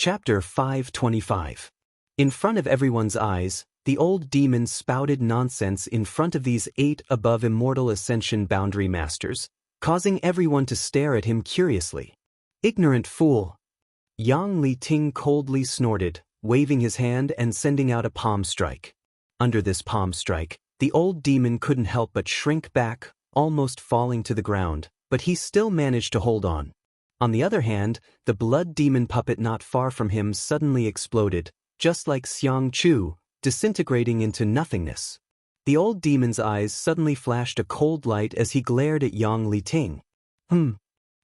Chapter 525. In front of everyone's eyes, the old demon spouted nonsense in front of these 8 above immortal ascension boundary masters, causing everyone to stare at him curiously. Ignorant fool! Yang Li Ting coldly snorted, waving his hand and sending out a palm strike. Under this palm strike, the old demon couldn't help but shrink back, almost falling to the ground, but he still managed to hold on. On the other hand, the blood demon puppet not far from him suddenly exploded, just like Xianxia, disintegrating into nothingness. The old demon's eyes suddenly flashed a cold light as he glared at Yang Li Ting. The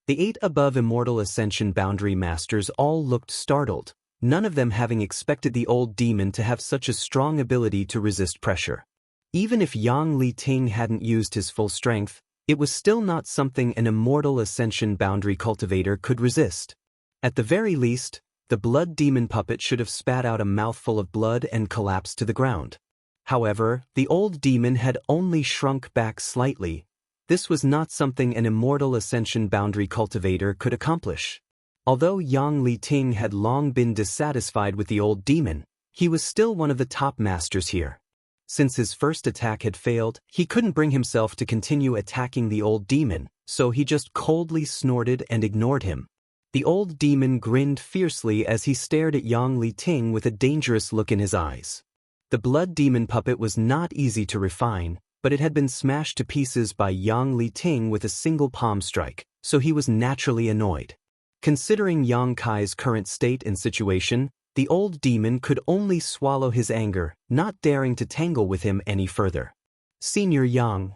8 above immortal ascension boundary masters all looked startled, none of them having expected the old demon to have such a strong ability to resist pressure. Even if Yang Li Ting hadn't used his full strength, it was still not something an immortal ascension boundary cultivator could resist. At the very least, the blood demon puppet should have spat out a mouthful of blood and collapsed to the ground. However, the old demon had only shrunk back slightly. This was not something an immortal ascension boundary cultivator could accomplish. Although Yang Li Ting had long been dissatisfied with the old demon, he was still one of the top masters here. Since his first attack had failed, he couldn't bring himself to continue attacking the old demon, so he just coldly snorted and ignored him. The old demon grinned fiercely as he stared at Yang Li Ting with a dangerous look in his eyes. The blood demon puppet was not easy to refine, but it had been smashed to pieces by Yang Li Ting with a single palm strike, so he was naturally annoyed. Considering Yang Kai's current state and situation, the old demon could only swallow his anger, not daring to tangle with him any further. Senior Yang.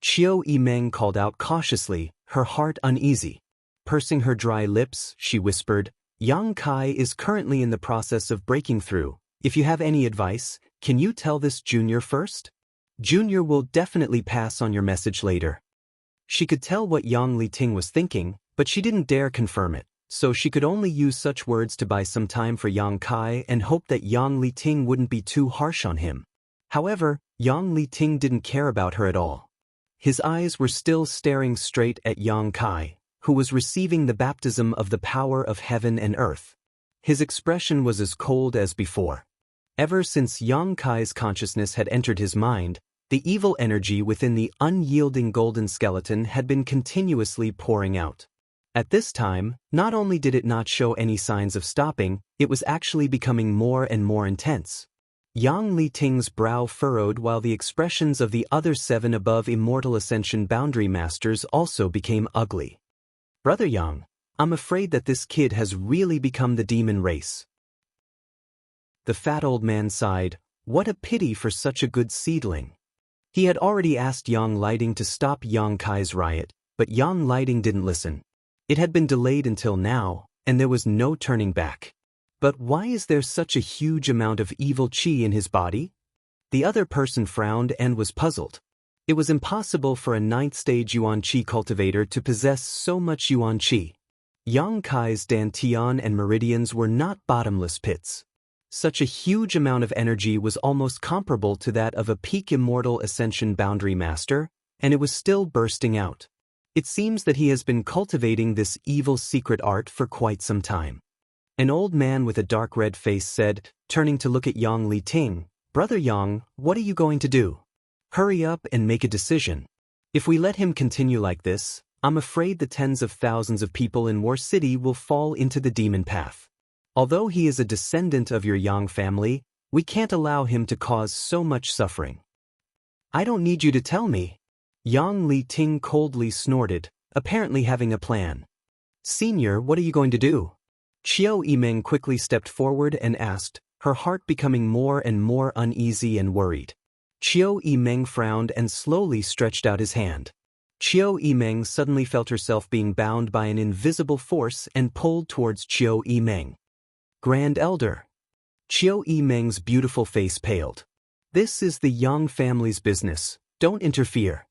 Qiu Yimeng called out cautiously, her heart uneasy. Pursing her dry lips, she whispered, Yang Kai is currently in the process of breaking through. If you have any advice, can you tell this Junior first? Junior will definitely pass on your message later. She could tell what Yang Li Ting was thinking, but she didn't dare confirm it, so she could only use such words to buy some time for Yang Kai and hope that Yang Li Ting wouldn't be too harsh on him. However, Yang Li Ting didn't care about her at all. His eyes were still staring straight at Yang Kai, who was receiving the baptism of the power of heaven and earth. His expression was as cold as before. Ever since Yang Kai's consciousness had entered his mind, the evil energy within the unyielding golden skeleton had been continuously pouring out. At this time, not only did it not show any signs of stopping, it was actually becoming more and more intense. Yang Li Ting's brow furrowed while the expressions of the other 7 above immortal ascension boundary masters also became ugly. Brother Yang, I'm afraid that this kid has really become the demon race. The fat old man sighed, what a pity for such a good seedling. He had already asked Yang Lighting to stop Yang Kai's riot, but Yang Lighting didn't listen. It had been delayed until now, and there was no turning back. But why is there such a huge amount of evil qi in his body? The other person frowned and was puzzled. It was impossible for a 9th stage Yuan Qi cultivator to possess so much Yuan Qi. Yang Kai's dantian and meridians were not bottomless pits. Such a huge amount of energy was almost comparable to that of a peak immortal ascension boundary master, and it was still bursting out. It seems that he has been cultivating this evil secret art for quite some time. An old man with a dark red face said, turning to look at Yang Li Ting, Brother Yang, what are you going to do? Hurry up and make a decision. If we let him continue like this, I'm afraid the tens of thousands of people in War City will fall into the demon path. Although he is a descendant of your Yang family, we can't allow him to cause so much suffering. I don't need you to tell me. Yang Li Ting coldly snorted, apparently having a plan. Senior, what are you going to do? Qiu Yimeng quickly stepped forward and asked, her heart becoming more and more uneasy and worried. Qiu Yimeng frowned and slowly stretched out his hand. Qiu Yimeng suddenly felt herself being bound by an invisible force and pulled towards Qiu Yimeng. Grand Elder. Qiu Yimeng's beautiful face paled. This is the Yang family's business, don't interfere.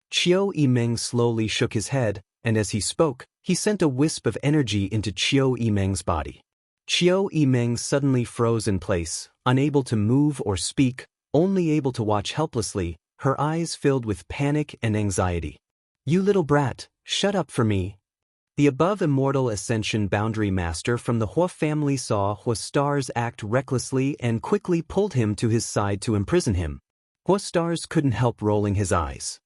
Qiu Yimeng slowly shook his head, and as he spoke, he sent a wisp of energy into Qiu Yimeng's body. Qiu Yimeng suddenly froze in place, unable to move or speak, only able to watch helplessly, her eyes filled with panic and anxiety. You little brat, shut up for me. The above Immortal Ascension Boundary Master from the Hua family saw Hua Stars act recklessly and quickly pulled him to his side to imprison him. Hua Stars couldn't help rolling his eyes.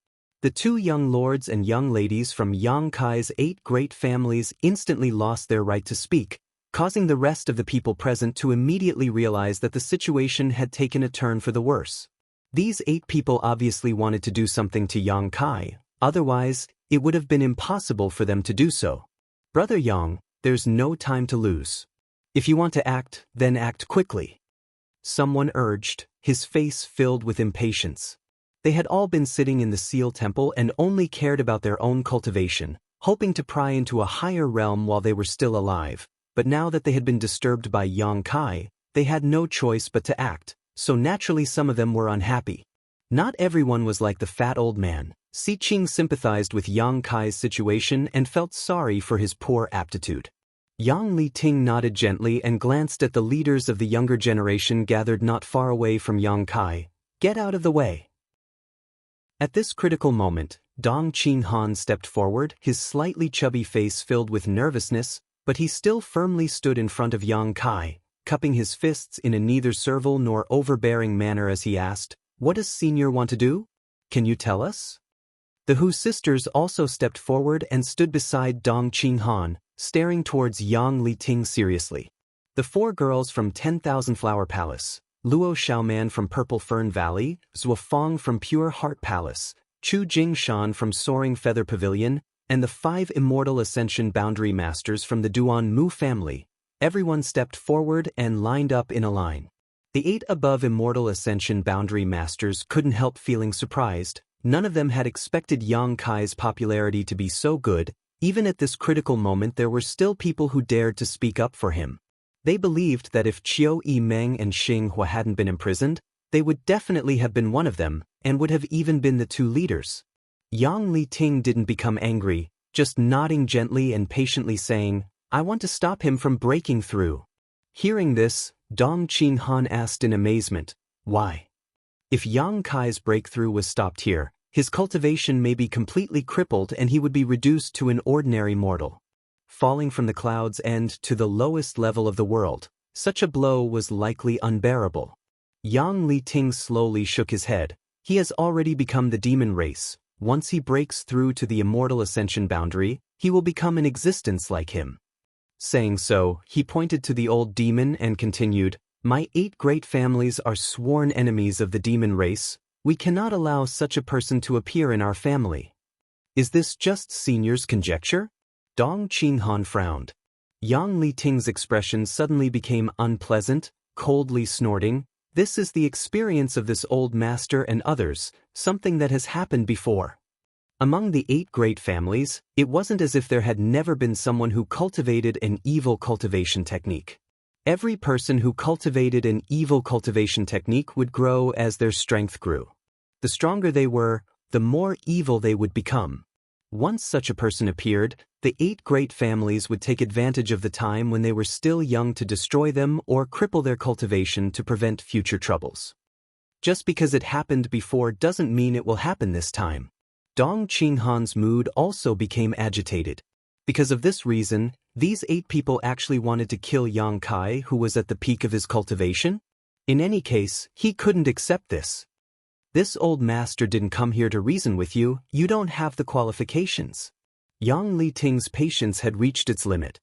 The two young lords and young ladies from Yang Kai's 8 great families instantly lost their right to speak, causing the rest of the people present to immediately realize that the situation had taken a turn for the worse. These 8 people obviously wanted to do something to Yang Kai, otherwise, it would have been impossible for them to do so. Brother Yang, there's no time to lose. If you want to act, then act quickly. Someone urged, his face filled with impatience. They had all been sitting in the Seal Temple and only cared about their own cultivation, hoping to pry into a higher realm while they were still alive, but now that they had been disturbed by Yang Kai, they had no choice but to act, so naturally some of them were unhappy. Not everyone was like the fat old man. Si Qing sympathized with Yang Kai's situation and felt sorry for his poor aptitude. Yang Li Ting nodded gently and glanced at the leaders of the younger generation gathered not far away from Yang Kai. Get out of the way. At this critical moment, Dong Qinghan stepped forward, his slightly chubby face filled with nervousness, but he still firmly stood in front of Yang Kai, cupping his fists in a neither servile nor overbearing manner as he asked, "What does Senior want to do? Can you tell us?" The Hu sisters also stepped forward and stood beside Dong Qinghan, staring towards Yang Li Ting seriously. The 4 girls from 10,000 Flower Palace, Luo Xiaoman from Purple Fern Valley, Zhua Fong from Pure Heart Palace, Chu Jingshan from Soaring Feather Pavilion, and the 5 Immortal Ascension Boundary Masters from the Duan Mu family, everyone stepped forward and lined up in a line. The 8 above Immortal Ascension Boundary Masters couldn't help feeling surprised. None of them had expected Yang Kai's popularity to be so good. Even at this critical moment there were still people who dared to speak up for him. They believed that if Qiu Yimeng and Xing Hua hadn't been imprisoned, they would definitely have been one of them, and would have even been the 2 leaders. Yang Li Ting didn't become angry, just nodding gently and patiently saying, "I want to stop him from breaking through." Hearing this, Dong Qinghan asked in amazement, "Why?" If Yang Kai's breakthrough was stopped here, his cultivation may be completely crippled and he would be reduced to an ordinary mortal. Falling from the clouds and to the lowest level of the world, such a blow was likely unbearable. Yang Li Ting slowly shook his head. He has already become the demon race. Once he breaks through to the Immortal Ascension boundary, he will become an existence like him. Saying so, he pointed to the old demon and continued, "My 8 great families are sworn enemies of the demon race. We cannot allow such a person to appear in our family." "Is this just Senior's conjecture?" Dong Qinghan frowned. Yang Li Ting's expression suddenly became unpleasant, coldly snorting. "This is the experience of this old master and others, something that has happened before." Among the 8 great families, it wasn't as if there had never been someone who cultivated an evil cultivation technique. Every person who cultivated an evil cultivation technique would grow as their strength grew. The stronger they were, the more evil they would become. Once such a person appeared, the 8 great families would take advantage of the time when they were still young to destroy them or cripple their cultivation to prevent future troubles. Just because it happened before doesn't mean it will happen this time. Dong Qinghan's mood also became agitated. Because of this reason, these 8 people actually wanted to kill Yang Kai, who was at the peak of his cultivation? In any case, he couldn't accept this. "This old master didn't come here to reason with you, you don't have the qualifications." Yang Li Ting's patience had reached its limit.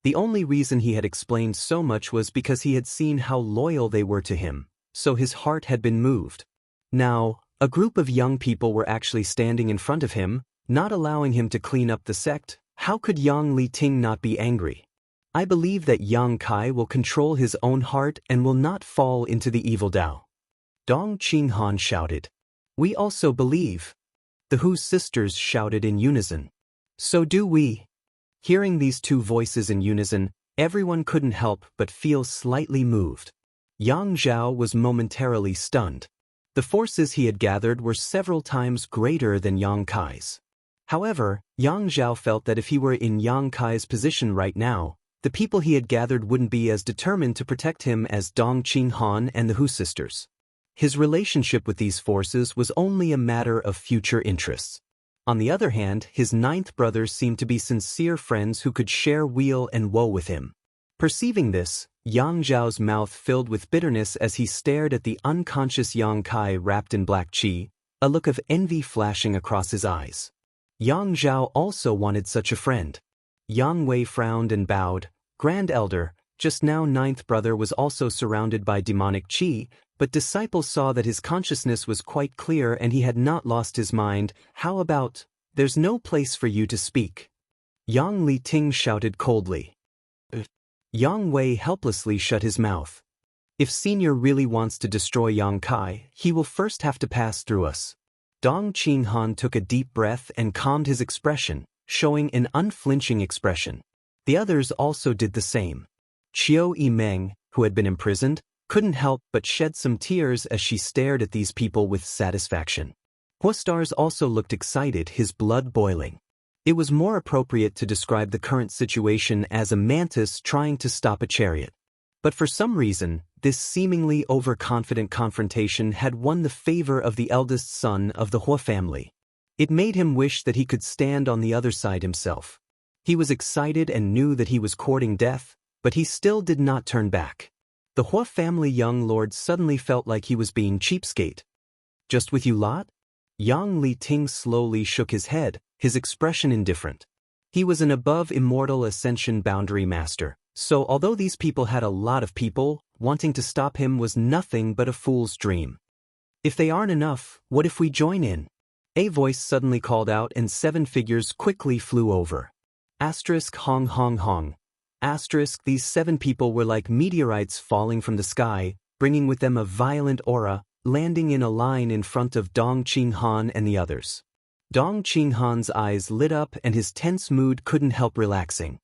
The only reason he had explained so much was because he had seen how loyal they were to him, so his heart had been moved. Now, a group of young people were actually standing in front of him, not allowing him to clean up the sect. How could Yang Li Ting not be angry? "I believe that Yang Kai will control his own heart and will not fall into the evil Dao." Dong Qinghan shouted. "We also believe." The Hu sisters shouted in unison. "So do we." Hearing these 2 voices in unison, everyone couldn't help but feel slightly moved. Yang Zhao was momentarily stunned. The forces he had gathered were several times greater than Yang Kai's. However, Yang Zhao felt that if he were in Yang Kai's position right now, the people he had gathered wouldn't be as determined to protect him as Dong Qinghan and the Hu sisters. His relationship with these forces was only a matter of future interests. On the other hand, his ninth brother seemed to be sincere friends who could share weal and woe with him. Perceiving this, Yang Zhao's mouth filled with bitterness as he stared at the unconscious Yang Kai wrapped in black qi, a look of envy flashing across his eyes. Yang Zhao also wanted such a friend. Yang Wei frowned and bowed. Grand Elder, just now ninth brother was also surrounded by demonic qi, but disciples saw that his consciousness was quite clear and he had not lost his mind. How about, there's no place for you to speak? Yang Li Ting shouted coldly. Yang Wei helplessly shut his mouth. If Senior really wants to destroy Yang Kai, he will first have to pass through us. Dong Qinghan took a deep breath and calmed his expression, showing an unflinching expression. The others also did the same. Qiu Yimeng, who had been imprisoned, couldn't help but shed some tears as she stared at these people with satisfaction. Huostars also looked excited, his blood boiling. It was more appropriate to describe the current situation as a mantis trying to stop a chariot. But for some reason, this seemingly overconfident confrontation had won the favor of the eldest son of the Hua family. It made him wish that he could stand on the other side himself. He was excited and knew that he was courting death, but he still did not turn back. The Hua family young lord suddenly felt like he was being cheapskate. Just with you lot? Yang Li Ting slowly shook his head, his expression indifferent. He was an above immortal ascension boundary master, so although these people had a lot of people, wanting to stop him was nothing but a fool's dream. If they aren't enough, what if we join in? A voice suddenly called out and 7 figures quickly flew over. Asterisk hong hong hong. Asterisk, these 7 people were like meteorites falling from the sky, bringing with them a violent aura, landing in a line in front of Dong Qinghan and the others. Dong Qinghan's eyes lit up and his tense mood couldn't help relaxing.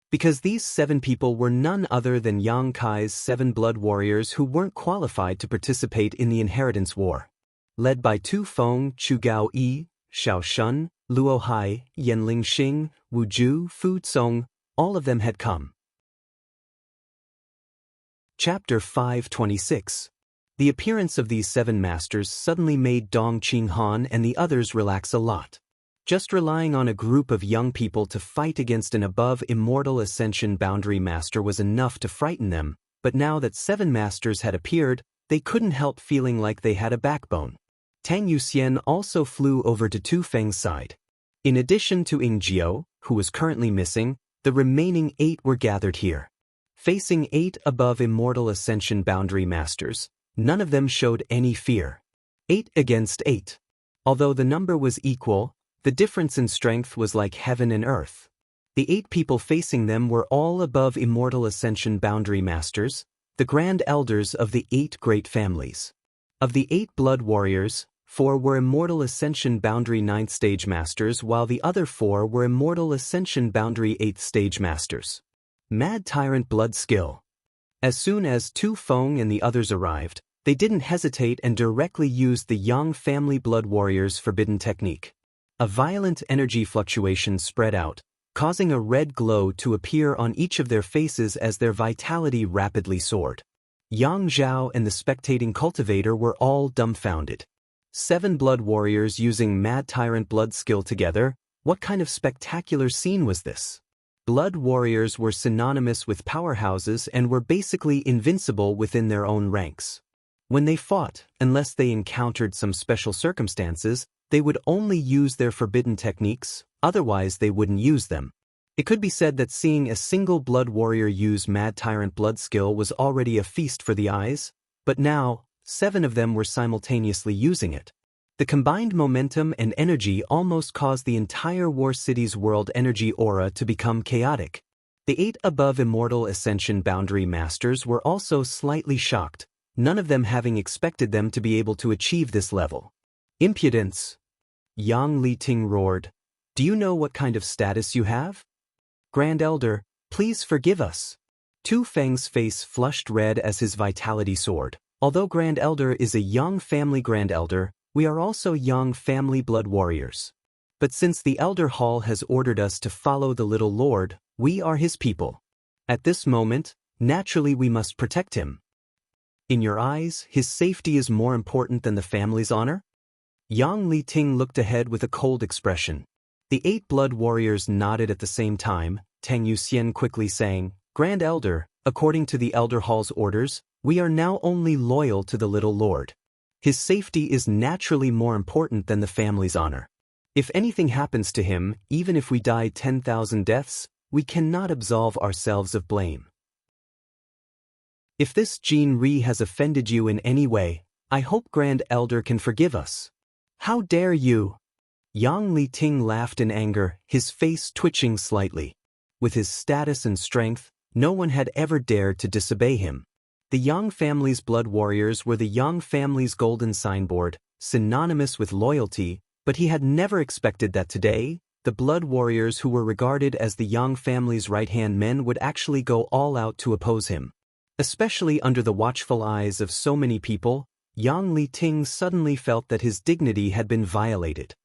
Because these 7 people were none other than Yang Kai's 7 blood warriors who weren't qualified to participate in the inheritance war. Led by Tu Feng, Chu Gao Yi, Xiao Shun, Luo Hai, Yanling Xing, Wu Ju, Fu Tsong, all of them had come. Chapter 526. The appearance of these 7 masters suddenly made Dong Qinghan and the others relax a lot. Just relying on a group of young people to fight against an above immortal ascension boundary master was enough to frighten them, but now that 7 masters had appeared, they couldn't help feeling like they had a backbone. Tang Yuxian also flew over to Tu Feng's side. In addition to Ying Jiao, who was currently missing, the remaining 8 were gathered here. Facing 8 above immortal ascension boundary masters, none of them showed any fear. 8 against 8. Although the number was equal, the difference in strength was like heaven and earth. The 8 people facing them were all above immortal ascension boundary masters, the grand elders of the 8 great families. Of the 8 blood warriors, 4 were immortal ascension boundary 9th stage masters while the other 4 were immortal ascension boundary 8th stage masters. Mad Tyrant blood skill. As soon as Tu Feng and the others arrived, they didn't hesitate and directly used the Yang family blood warriors' forbidden technique. A violent energy fluctuation spread out, causing a red glow to appear on each of their faces as their vitality rapidly soared. Yang Zhao and the spectating cultivator were all dumbfounded. 7 blood warriors using Mad Tyrant blood skill together, what kind of spectacular scene was this? Blood warriors were synonymous with powerhouses and were basically invincible within their own ranks. When they fought, unless they encountered some special circumstances, they would only use their forbidden techniques, otherwise they wouldn't use them. It could be said that seeing a single blood warrior use Mad Tyrant blood skill was already a feast for the eyes, but now, 7 of them were simultaneously using it. The combined momentum and energy almost caused the entire War City's world energy aura to become chaotic. The 8 above immortal ascension boundary masters were also slightly shocked, none of them having expected them to be able to achieve this level. Impudence! Yang Li Ting roared. Do you know what kind of status you have? Grand Elder, please forgive us. Tu Feng's face flushed red as his vitality soared. Although Grand Elder is a Yang family Grand Elder, we are also Yang family blood warriors. But since the Elder Hall has ordered us to follow the Little Lord, we are his people. At this moment, naturally we must protect him. In your eyes, his safety is more important than the family's honor? Yang Liting looked ahead with a cold expression. The 8 blood warriors nodded at the same time, Tang Yuxian quickly saying, "Grand Elder, according to the Elder Hall's orders, we are now only loyal to the little lord. His safety is naturally more important than the family's honor. If anything happens to him, even if we die 10,000 deaths, we cannot absolve ourselves of blame. If this Jin Ri has offended you in any way, I hope Grand Elder can forgive us." "How dare you?" Yang Liting laughed in anger, his face twitching slightly. With his status and strength, no one had ever dared to disobey him. The Yang family's blood warriors were the Yang family's golden signboard, synonymous with loyalty, but he had never expected that today, the blood warriors who were regarded as the Yang family's right-hand men would actually go all out to oppose him. Especially under the watchful eyes of so many people, Yang Liting suddenly felt that his dignity had been violated.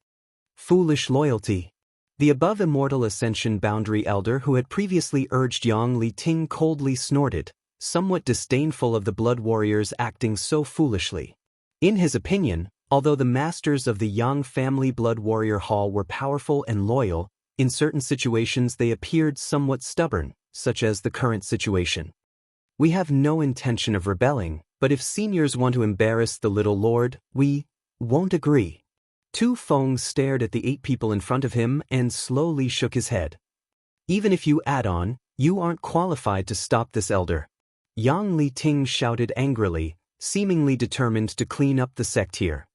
Foolish loyalty. The above Immortal Ascension Boundary Elder who had previously urged Yang Liting coldly snorted, somewhat disdainful of the blood warriors acting so foolishly. In his opinion, although the masters of the Yang family blood warrior hall were powerful and loyal, in certain situations they appeared somewhat stubborn, such as the current situation. "We have no intention of rebelling, but if seniors want to embarrass the little lord, we won't agree." Tu Feng stared at the 8 people in front of him and slowly shook his head. "Even if you add on, you aren't qualified to stop this elder." Yang Liting shouted angrily, seemingly determined to clean up the sect here.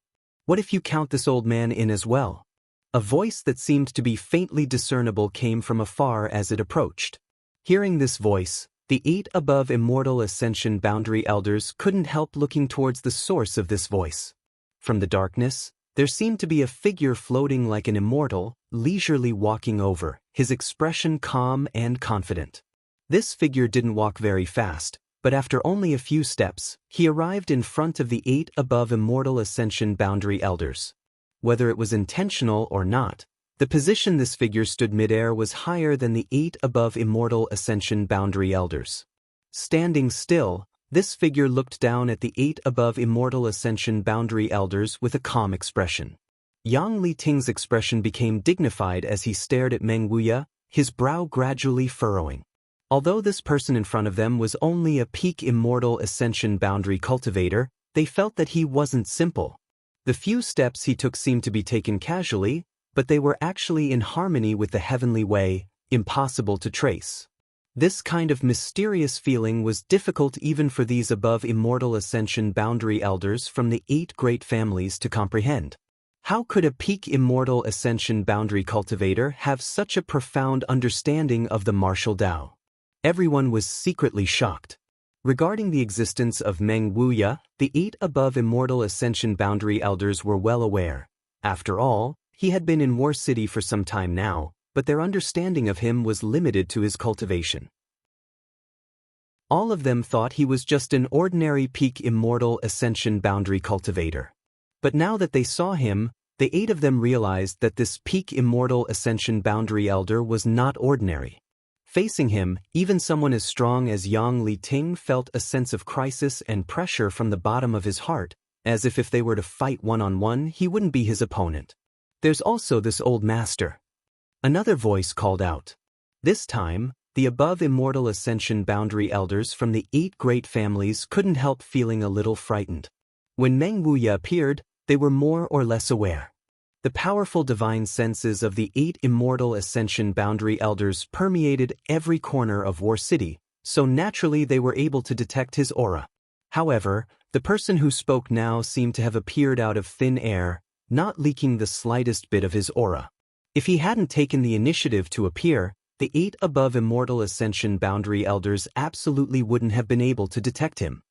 "What if you count this old man in as well?" A voice that seemed to be faintly discernible came from afar as it approached. Hearing this voice, the 8 above Immortal Ascension Boundary Elders couldn't help looking towards the source of this voice. From the darkness, there seemed to be a figure floating like an immortal, leisurely walking over, his expression calm and confident. This figure didn't walk very fast, but after only a few steps, he arrived in front of the 8 above Immortal Ascension Boundary Elders. Whether it was intentional or not, the position this figure stood midair was higher than the 8 above Immortal Ascension Boundary Elders. Standing still, this figure looked down at the 8 above Immortal Ascension Boundary Elders with a calm expression. Yang Liting's expression became dignified as he stared at Meng Wuya, his brow gradually furrowing. Although this person in front of them was only a peak Immortal Ascension Boundary cultivator, they felt that he wasn't simple. The few steps he took seemed to be taken casually, but they were actually in harmony with the heavenly way, impossible to trace. This kind of mysterious feeling was difficult even for these above Immortal Ascension Boundary Elders from the 8 great families to comprehend. How could a peak Immortal Ascension Boundary cultivator have such a profound understanding of the martial Tao? Everyone was secretly shocked. Regarding the existence of Meng Wuya, the 8 above Immortal Ascension Boundary Elders were well aware. After all, he had been in War City for some time now, but their understanding of him was limited to his cultivation. All of them thought he was just an ordinary peak Immortal Ascension Boundary cultivator. But now that they saw him, the 8 of them realized that this peak Immortal Ascension Boundary Elder was not ordinary. Facing him, even someone as strong as Yang Liting felt a sense of crisis and pressure from the bottom of his heart, as if they were to fight one-on-one, he wouldn't be his opponent. "There's also this old master." Another voice called out. This time, the above Immortal Ascension Boundary Elders from the 8 great families couldn't help feeling a little frightened. When Meng Wuya appeared, they were more or less aware. The powerful divine senses of the 8 Immortal Ascension Boundary Elders permeated every corner of War City, so naturally they were able to detect his aura. However, the person who spoke now seemed to have appeared out of thin air, not leaking the slightest bit of his aura. If he hadn't taken the initiative to appear, the 8 above Immortal Ascension Boundary Elders absolutely wouldn't have been able to detect him.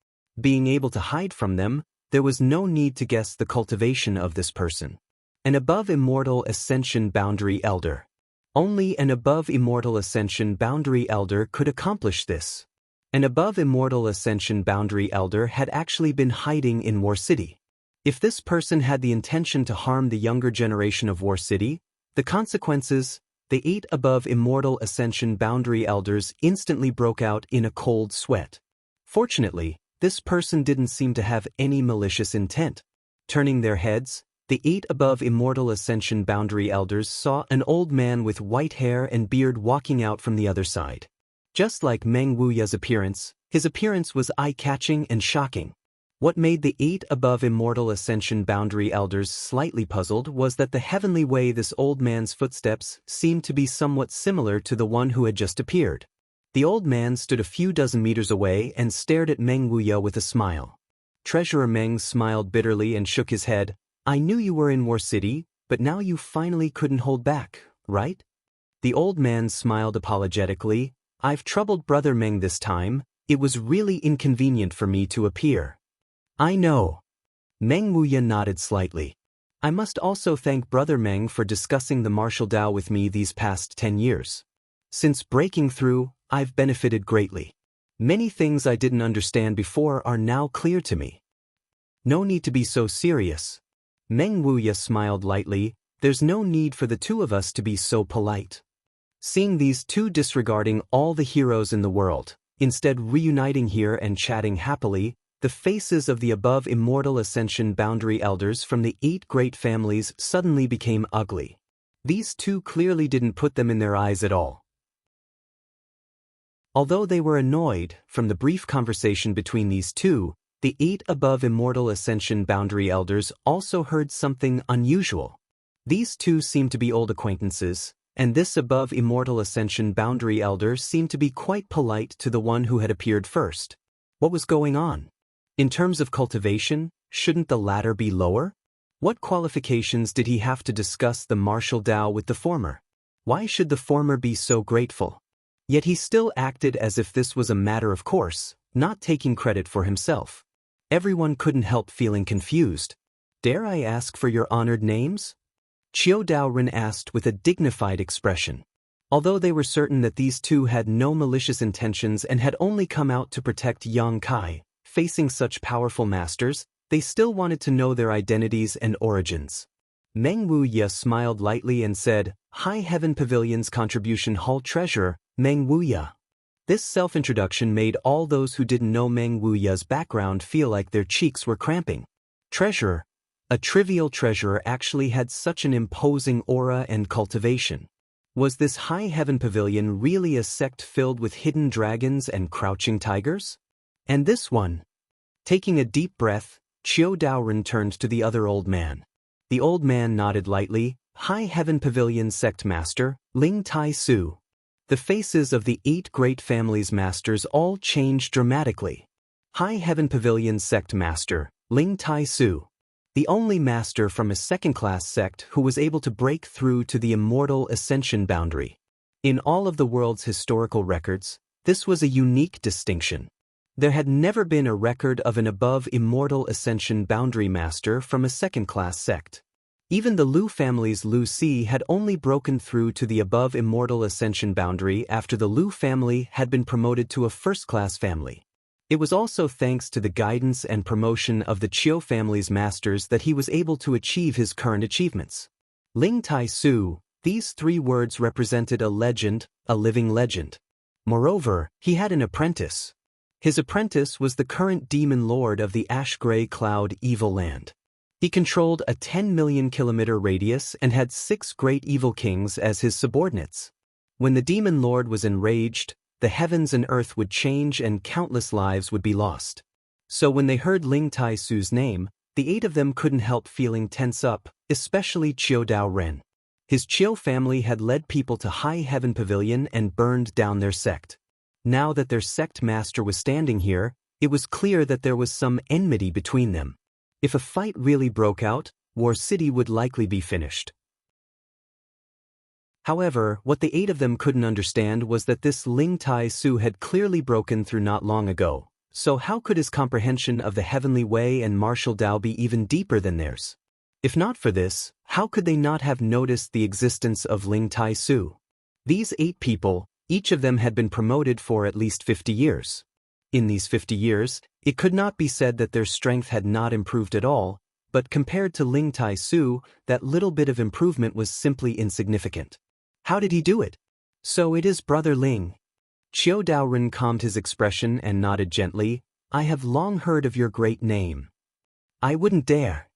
Being able to hide from them, there was no need to guess the cultivation of this person. An above Immortal Ascension Boundary Elder. Only an above Immortal Ascension Boundary Elder could accomplish this. An above Immortal Ascension Boundary Elder had actually been hiding in War City. If this person had the intention to harm the younger generation of War City, the consequences, the 8 above Immortal Ascension Boundary Elders instantly broke out in a cold sweat. Fortunately, this person didn't seem to have any malicious intent. Turning their heads, The 8 above Immortal Ascension Boundary Elders saw an old man with white hair and beard walking out from the other side. Just like Meng Wuya's appearance, his appearance was eye-catching and shocking. What made the 8 above Immortal Ascension Boundary Elders slightly puzzled was that the heavenly way this old man's footsteps seemed to be somewhat similar to the one who had just appeared. The old man stood a few dozen meters away and stared at Meng Wuya with a smile. Treasurer Meng smiled bitterly and shook his head. I knew you were in War City, but now you finally couldn't hold back, right? The old man smiled apologetically. I've troubled Brother Meng this time. It was really inconvenient for me to appear. I know. Meng Wuya nodded slightly. I must also thank Brother Meng for discussing the martial Dao with me these past 10 years. Since breaking through, I've benefited greatly. Many things I didn't understand before are now clear to me. No need to be so serious. Meng Wuya smiled lightly. There's no need for the two of us to be so polite. Seeing these two disregarding all the heroes in the world, instead reuniting here and chatting happily, the faces of the above Immortal Ascension Boundary Elders from the 8 great families suddenly became ugly. These two clearly didn't put them in their eyes at all. Although they were annoyed, from the brief conversation between these two, the 8 above Immortal Ascension Boundary Elders also heard something unusual. These two seemed to be old acquaintances, and this above Immortal Ascension Boundary Elder seemed to be quite polite to the one who had appeared first. What was going on? In terms of cultivation, shouldn't the latter be lower? What qualifications did he have to discuss the martial Dao with the former? Why should the former be so grateful? Yet he still acted as if this was a matter of course, not taking credit for himself. Everyone couldn't help feeling confused. Dare I ask for your honored names? Qiu Daoren asked with a dignified expression. Although they were certain that these two had no malicious intentions and had only come out to protect Yang Kai, facing such powerful masters, they still wanted to know their identities and origins. Meng Wuya smiled lightly and said, High Heaven Pavilion's Contribution Hall Treasurer, Meng Wuya. This self-introduction made all those who didn't know Meng Wuya's background feel like their cheeks were cramping. Treasurer. A trivial treasurer actually had such an imposing aura and cultivation. Was this High Heaven Pavilion really a sect filled with hidden dragons and crouching tigers? And this one? Taking a deep breath, Qiu Daoren turned to the other old man. The old man nodded lightly. High Heaven Pavilion Sect Master, Ling Tai Su. The faces of the 8 great families' masters all changed dramatically. High Heaven Pavilion Sect Master, Ling Tai Su. The only master from a second-class sect who was able to break through to the Immortal Ascension boundary. In all of the world's historical records, this was a unique distinction. There had never been a record of an above Immortal Ascension boundary master from a second-class sect. Even the Lu family's Lu Si had only broken through to the above Immortal Ascension boundary after the Lu family had been promoted to a first-class family. It was also thanks to the guidance and promotion of the Qiu family's masters that he was able to achieve his current achievements. Ling Tai Su, these 3 words represented a legend, a living legend. Moreover, he had an apprentice. His apprentice was the current demon lord of the ash-gray cloud Evil Land. He controlled a 10 million kilometer radius and had 6 great evil kings as his subordinates. When the demon lord was enraged, the heavens and earth would change and countless lives would be lost. So when they heard Ling Tai Su's name, the 8 of them couldn't help feeling tense up, especially Qiu Daoren. His Qiu family had led people to High Heaven Pavilion and burned down their sect. Now that their sect master was standing here, it was clear that there was some enmity between them. If a fight really broke out, War City would likely be finished. However, what the 8 of them couldn't understand was that this Ling Tai Su had clearly broken through not long ago, so how could his comprehension of the heavenly way and martial Dao be even deeper than theirs? If not for this, how could they not have noticed the existence of Ling Tai Su? These 8 people, each of them had been promoted for at least 50 years. In these 50 years, it could not be said that their strength had not improved at all, but compared to Ling Tai Su, that little bit of improvement was simply insignificant. How did he do it? So it is Brother Ling. Qiu Daoren calmed his expression and nodded gently. I have long heard of your great name. I wouldn't dare.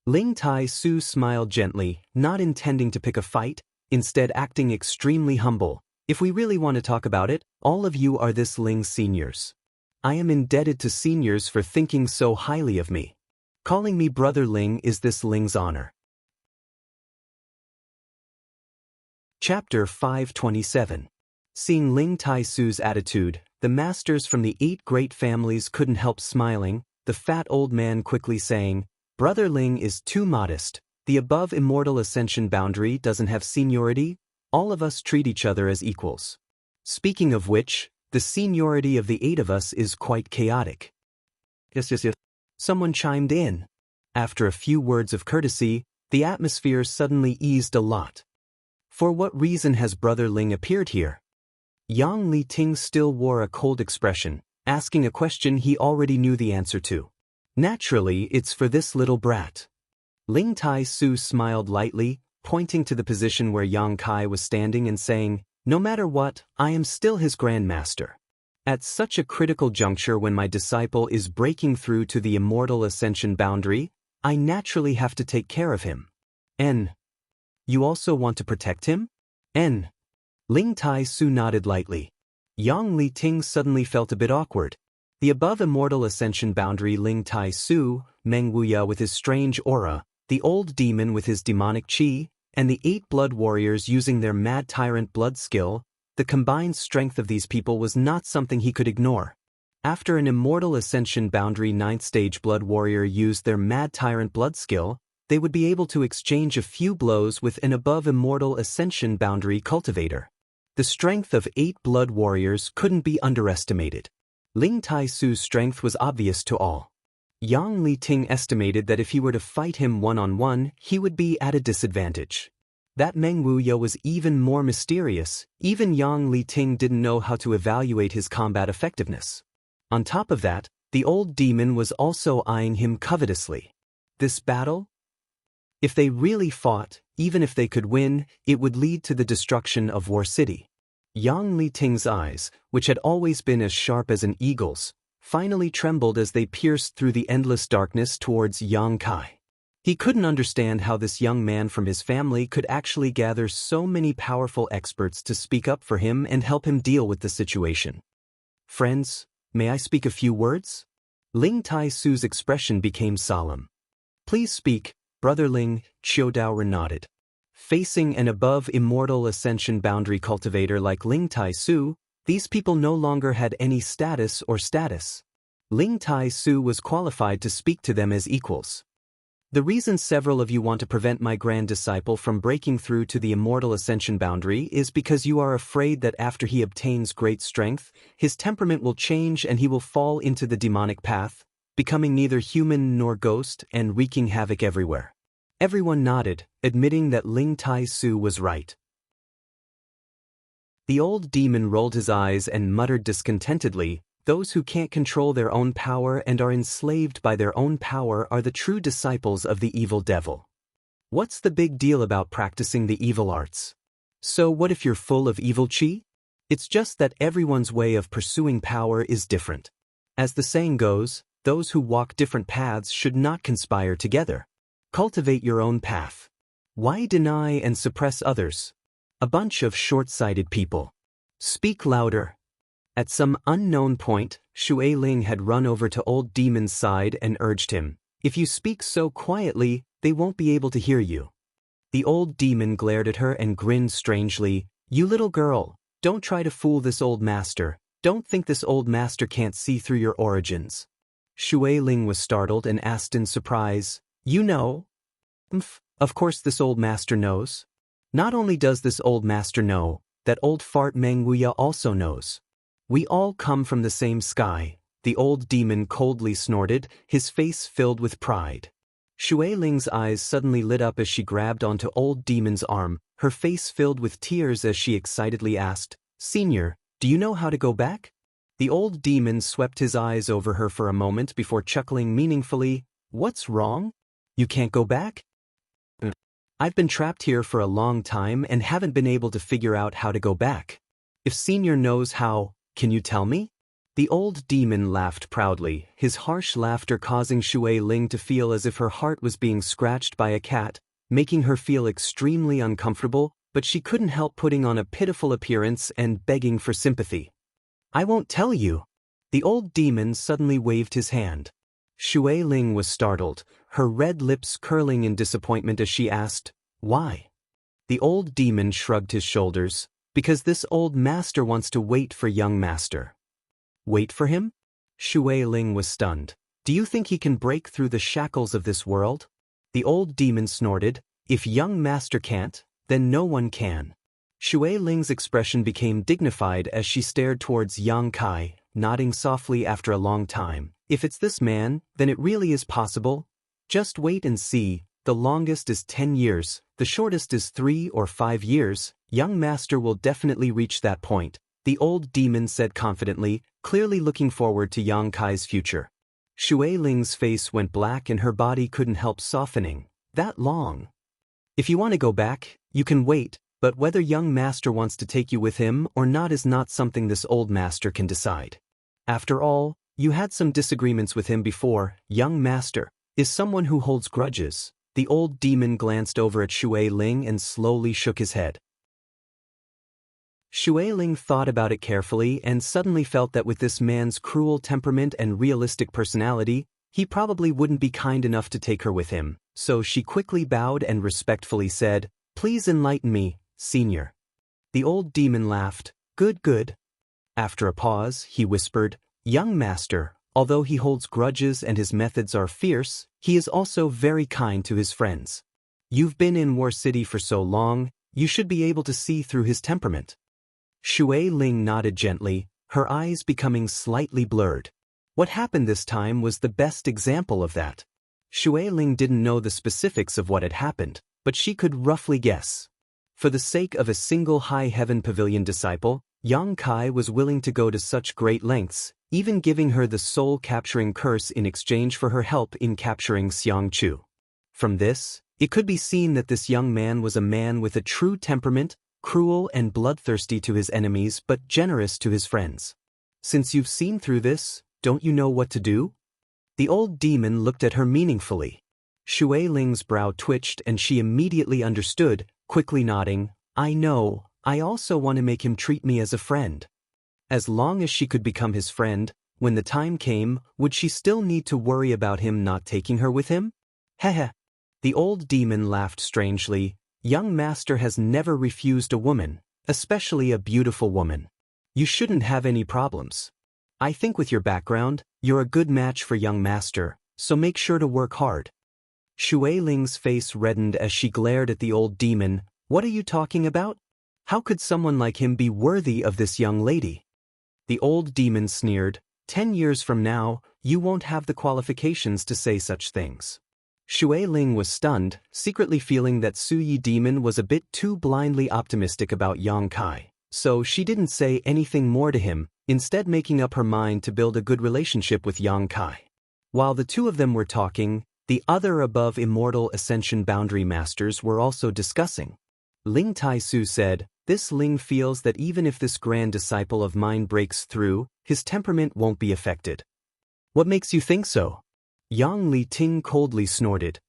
Ling Tai Su smiled gently, not intending to pick a fight, instead acting extremely humble. If we really want to talk about it, all of you are this Ling's seniors. I am indebted to seniors for thinking so highly of me. Calling me Brother Ling is this Ling's honor. Chapter 527. Seeing Ling Tai Su's attitude, the masters from the 8 great families couldn't help smiling, the fat old man quickly saying, Brother Ling is too modest. The above immortal ascension boundary doesn't have seniority. All of us treat each other as equals. Speaking of which, the seniority of the 8 of us is quite chaotic. Yes. Someone chimed in. After a few words of courtesy, the atmosphere suddenly eased a lot. For what reason has Brother Ling appeared here? Yang Li Ting still wore a cold expression, asking a question he already knew the answer to. Naturally, it's for this little brat. Ling Tai Su smiled lightly, pointing to the position where Yang Kai was standing and saying, No matter what, I am still his grandmaster. At such a critical juncture when my disciple is breaking through to the immortal ascension boundary, I naturally have to take care of him. You also want to protect him? Ling Tai Su nodded lightly. Yang Li Ting suddenly felt a bit awkward. The above immortal ascension boundary Ling Tai Su, Meng Wuya with his strange aura, the old demon with his demonic qi, and the 8 blood warriors using their mad tyrant blood skill, the combined strength of these people was not something he could ignore. After an immortal ascension boundary 9th stage blood warrior used their mad tyrant blood skill, they would be able to exchange a few blows with an above immortal ascension boundary cultivator. The strength of 8 blood warriors couldn't be underestimated. Ling Tai Su's strength was obvious to all. Yang Li Ting estimated that if he were to fight him one-on-one, he would be at a disadvantage. That Meng Wuya was even more mysterious. Even Yang Li Ting didn't know how to evaluate his combat effectiveness. On top of that, the old demon was also eyeing him covetously. This battle? If they really fought, even if they could win, it would lead to the destruction of War City. Yang Li Ting's eyes, which had always been as sharp as an eagle's, finally trembled as they pierced through the endless darkness towards Yang Kai. He couldn't understand how this young man from his family could actually gather so many powerful experts to speak up for him and help him deal with the situation. Friends, may I speak a few words? Ling Tai Su's expression became solemn. Please speak, Brother Ling, Qiu Daoren nodded. Facing an above immortal ascension boundary cultivator like Ling Tai Su, these people no longer had any status. Ling Tai Su was qualified to speak to them as equals. The reason several of you want to prevent my grand disciple from breaking through to the immortal ascension boundary is because you are afraid that after he obtains great strength, his temperament will change and he will fall into the demonic path, becoming neither human nor ghost and wreaking havoc everywhere. Everyone nodded, admitting that Ling Tai Su was right. The old demon rolled his eyes and muttered discontentedly, Those who can't control their own power and are enslaved by their own power are the true disciples of the evil devil. What's the big deal about practicing the evil arts? So what if you're full of evil qi? It's just that everyone's way of pursuing power is different. As the saying goes, those who walk different paths should not conspire together. Cultivate your own path. Why deny and suppress others? A bunch of short-sighted people. Speak louder. At some unknown point, Xue Ling had run over to Old Demon's side and urged him, If you speak so quietly, they won't be able to hear you. The old demon glared at her and grinned strangely, You little girl, don't try to fool this old master. Don't think this old master can't see through your origins. Xue Ling was startled and asked in surprise, You know? Of course this old master knows. Not only does this old master know, that old fart Meng Wuya also knows. We all come from the same sky, the old demon coldly snorted, his face filled with pride. Xue Ling's eyes suddenly lit up as she grabbed onto Old Demon's arm, her face filled with tears as she excitedly asked, Senior, do you know how to go back? The old demon swept his eyes over her for a moment before chuckling meaningfully, What's wrong? You can't go back? I've been trapped here for a long time and haven't been able to figure out how to go back. If Senior knows how, can you tell me? The old demon laughed proudly, his harsh laughter causing Shui Ling to feel as if her heart was being scratched by a cat, making her feel extremely uncomfortable, but she couldn't help putting on a pitiful appearance and begging for sympathy. "I won't tell you." The old demon suddenly waved his hand. Shui Ling was startled, her red lips curling in disappointment as she asked, "Why?" The old demon shrugged his shoulders, "Because this old master wants to wait for young master." "Wait for him?" Shui Ling was stunned. "Do you think he can break through the shackles of this world?" The old demon snorted, "If young master can't, then no one can." Shui Ling's expression became dignified as she stared towards Yang Kai, nodding softly after a long time. "If it's this man, then it really is possible. Just wait and see. The longest is 10 years, the shortest is 3 or 5 years. Young master will definitely reach that point," the old demon said confidently, clearly looking forward to Yang Kai's future. Shui Ling's face went black and her body couldn't help softening. "That long? If you want to go back, you can wait, but whether young master wants to take you with him or not is not something this old master can decide. After all, you had some disagreements with him before. Young master is someone who holds grudges." The old demon glanced over at Shui Ling and slowly shook his head. Shui Ling thought about it carefully and suddenly felt that with this man's cruel temperament and realistic personality, he probably wouldn't be kind enough to take her with him, so she quickly bowed and respectfully said, "Please enlighten me, senior." The old demon laughed, "Good, good." After a pause, he whispered, "Young master, although he holds grudges and his methods are fierce, he is also very kind to his friends. You've been in War City for so long, you should be able to see through his temperament." Shui Ling nodded gently, her eyes becoming slightly blurred. What happened this time was the best example of that. Shui Ling didn't know the specifics of what had happened, but she could roughly guess. For the sake of a single High Heaven Pavilion disciple, Yang Kai was willing to go to such great lengths, even giving her the soul-capturing curse in exchange for her help in capturing Xianxia. From this, it could be seen that this young man was a man with a true temperament, cruel and bloodthirsty to his enemies but generous to his friends. "Since you've seen through this, don't you know what to do?" The old demon looked at her meaningfully. Shui Ling's brow twitched and she immediately understood, quickly nodding, "I know, I also want to make him treat me as a friend." As long as she could become his friend, when the time came, would she still need to worry about him not taking her with him? Heh. The old demon laughed strangely. "Young master has never refused a woman, especially a beautiful woman. You shouldn't have any problems. I think with your background, you're a good match for young master, so make sure to work hard." Shui Ling's face reddened as she glared at the old demon. "What are you talking about? How could someone like him be worthy of this young lady?" The old demon sneered, 10 years from now, you won't have the qualifications to say such things." Shui Ling was stunned, secretly feeling that Suyi demon was a bit too blindly optimistic about Yang Kai, so she didn't say anything more to him, instead making up her mind to build a good relationship with Yang Kai. While the two of them were talking, the other above Immortal Ascension Boundary Masters were also discussing. Ling Tai-su said, "This Ling feels that even if this grand disciple of mine breaks through, his temperament won't be affected." "What makes you think so?" Yang Li-ting coldly snorted.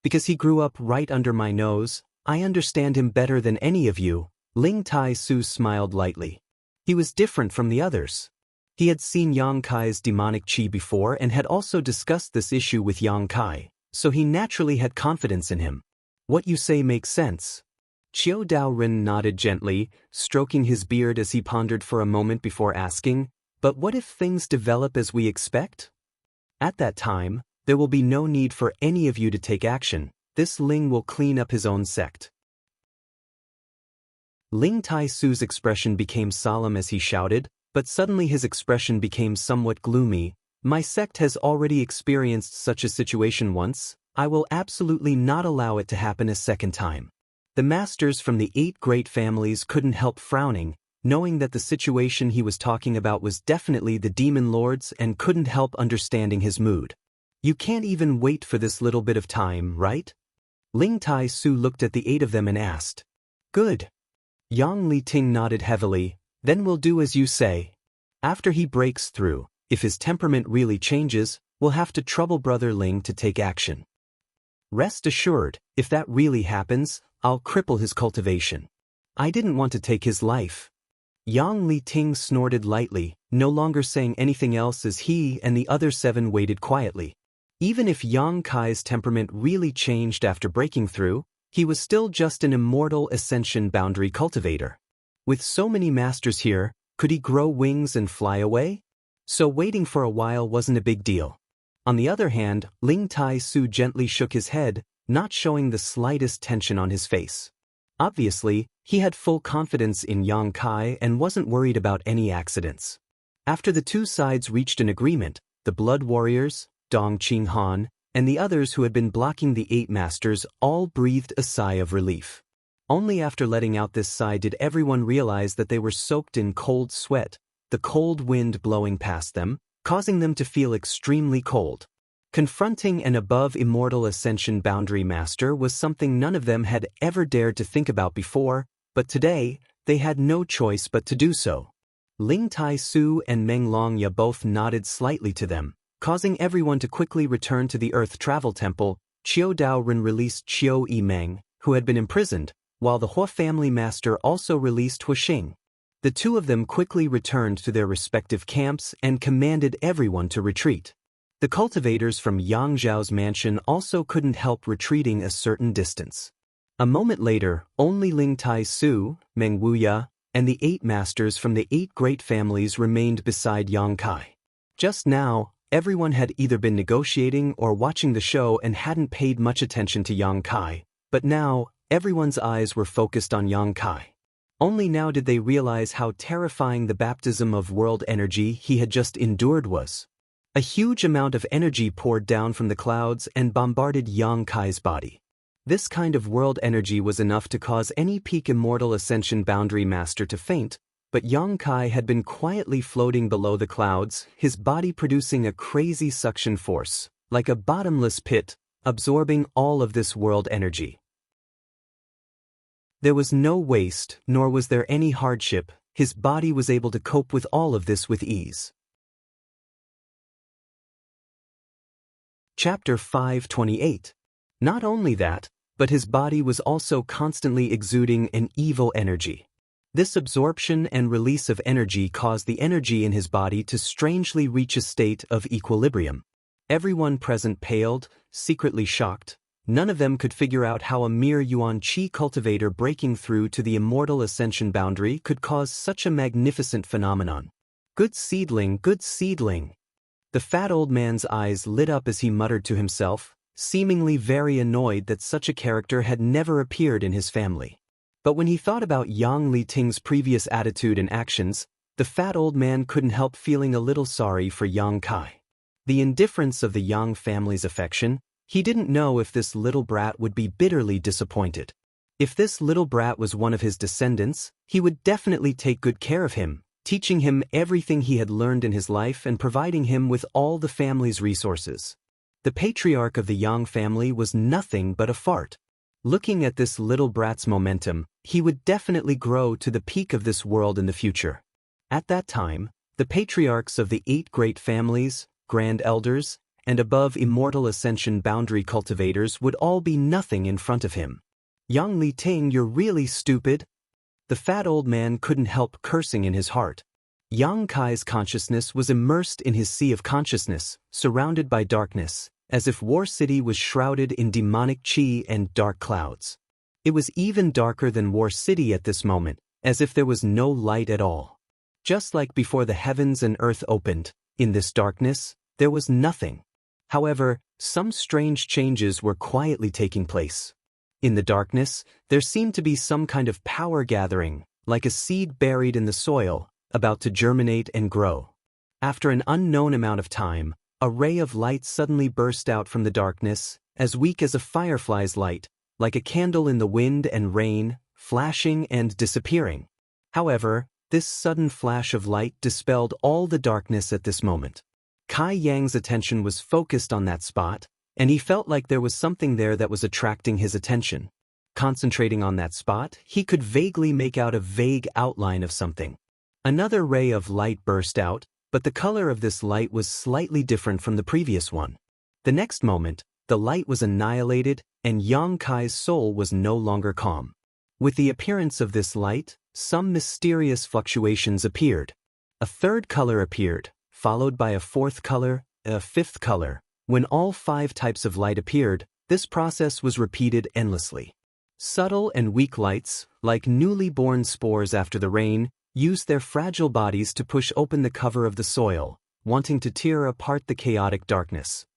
"Because he grew up right under my nose, I understand him better than any of you." Ling Tai-su smiled lightly. He was different from the others. He had seen Yang Kai's demonic qi before and had also discussed this issue with Yang Kai, so he naturally had confidence in him. "What you say makes sense." Qiu Daoren nodded gently, stroking his beard as he pondered for a moment before asking, "But what if things develop as we expect? At that time, there will be no need for any of you to take action. This Ling will clean up his own sect." Ling Tai-su's expression became solemn as he shouted, but suddenly his expression became somewhat gloomy. "My sect has already experienced such a situation once. I will absolutely not allow it to happen a second time." The masters from the 8 great families couldn't help frowning, knowing that the situation he was talking about was definitely the demon lords and couldn't help understanding his mood. "You can't even wait for this little bit of time, right?" Ling Tai-su looked at the 8 of them and asked. "Good." Yang Li-ting nodded heavily, "Then we'll do as you say." After he breaks through, if his temperament really changes, we'll have to trouble Brother Ling to take action. Rest assured, if that really happens, I'll cripple his cultivation. I didn't want to take his life. Yang Liting snorted lightly, no longer saying anything else as he and the other 7 waited quietly. Even if Yang Kai's temperament really changed after breaking through, he was still just an immortal ascension boundary cultivator. With so many masters here, could he grow wings and fly away? So waiting for a while wasn't a big deal. On the other hand, Ling Tai Su gently shook his head, not showing the slightest tension on his face. Obviously, he had full confidence in Yang Kai and wasn't worried about any accidents. After the two sides reached an agreement, the Blood Warriors, Dong Qinghan, and the others who had been blocking the 8 masters all breathed a sigh of relief. Only after letting out this sigh did everyone realize that they were soaked in cold sweat, the cold wind blowing past them, causing them to feel extremely cold. Confronting an above immortal ascension boundary master was something none of them had ever dared to think about before, but today, they had no choice but to do so. Ling Tai Su and Meng Longya both nodded slightly to them, causing everyone to quickly return to the Earth Travel Temple. Qiu Daoren released Qiu Yimeng, who had been imprisoned, while the Hua family master also released Huixing. The two of them quickly returned to their respective camps and commanded everyone to retreat. The cultivators from Yang Zhao's mansion also couldn't help retreating a certain distance. A moment later, only Ling Tai Su, Meng Wuya, and the 8 masters from the 8 great families remained beside Yang Kai. Just now, everyone had either been negotiating or watching the show and hadn't paid much attention to Yang Kai, but now, everyone's eyes were focused on Yang Kai. Only now did they realize how terrifying the baptism of world energy he had just endured was. A huge amount of energy poured down from the clouds and bombarded Yang Kai's body. This kind of world energy was enough to cause any peak immortal ascension boundary master to faint, but Yang Kai had been quietly floating below the clouds, his body producing a crazy suction force, like a bottomless pit, absorbing all of this world energy. There was no waste, nor was there any hardship. His body was able to cope with all of this with ease. Chapter 528. Not only that, but his body was also constantly exuding an evil energy. This absorption and release of energy caused the energy in his body to strangely reach a state of equilibrium. Everyone present paled, secretly shocked. None of them could figure out how a mere Yuan Qi cultivator breaking through to the immortal ascension boundary could cause such a magnificent phenomenon. Good seedling, good seedling. The fat old man's eyes lit up as he muttered to himself, seemingly very annoyed that such a character had never appeared in his family. But when he thought about Yang Liting's previous attitude and actions, the fat old man couldn't help feeling a little sorry for Yang Kai. The indifference of the Yang family's affection, he didn't know if this little brat would be bitterly disappointed. If this little brat was one of his descendants, he would definitely take good care of him, teaching him everything he had learned in his life and providing him with all the family's resources. The patriarch of the Yang family was nothing but a fart. Looking at this little brat's momentum, he would definitely grow to the peak of this world in the future. At that time, the patriarchs of the 8 great families, grand elders, and above immortal ascension boundary cultivators would all be nothing in front of him. Yang Liting, you're really stupid. The fat old man couldn't help cursing in his heart. Yang Kai's consciousness was immersed in his sea of consciousness, surrounded by darkness, as if War City was shrouded in demonic qi and dark clouds. It was even darker than War City at this moment, as if there was no light at all. Just like before the heavens and earth opened, in this darkness, there was nothing. However, some strange changes were quietly taking place. In the darkness, there seemed to be some kind of power gathering, like a seed buried in the soil, about to germinate and grow. After an unknown amount of time, a ray of light suddenly burst out from the darkness, as weak as a firefly's light, like a candle in the wind and rain, flashing and disappearing. However, this sudden flash of light dispelled all the darkness at this moment. Kai Yang's attention was focused on that spot, and he felt like there was something there that was attracting his attention. Concentrating on that spot, he could vaguely make out a vague outline of something. Another ray of light burst out, but the color of this light was slightly different from the previous one. The next moment, the light was annihilated, and Yang Kai's soul was no longer calm. With the appearance of this light, some mysterious fluctuations appeared. A third color appeared, followed by a fourth color, a fifth color. When all 5 types of light appeared, this process was repeated endlessly. Subtle and weak lights, like newly born spores after the rain, used their fragile bodies to push open the cover of the soil, wanting to tear apart the chaotic darkness.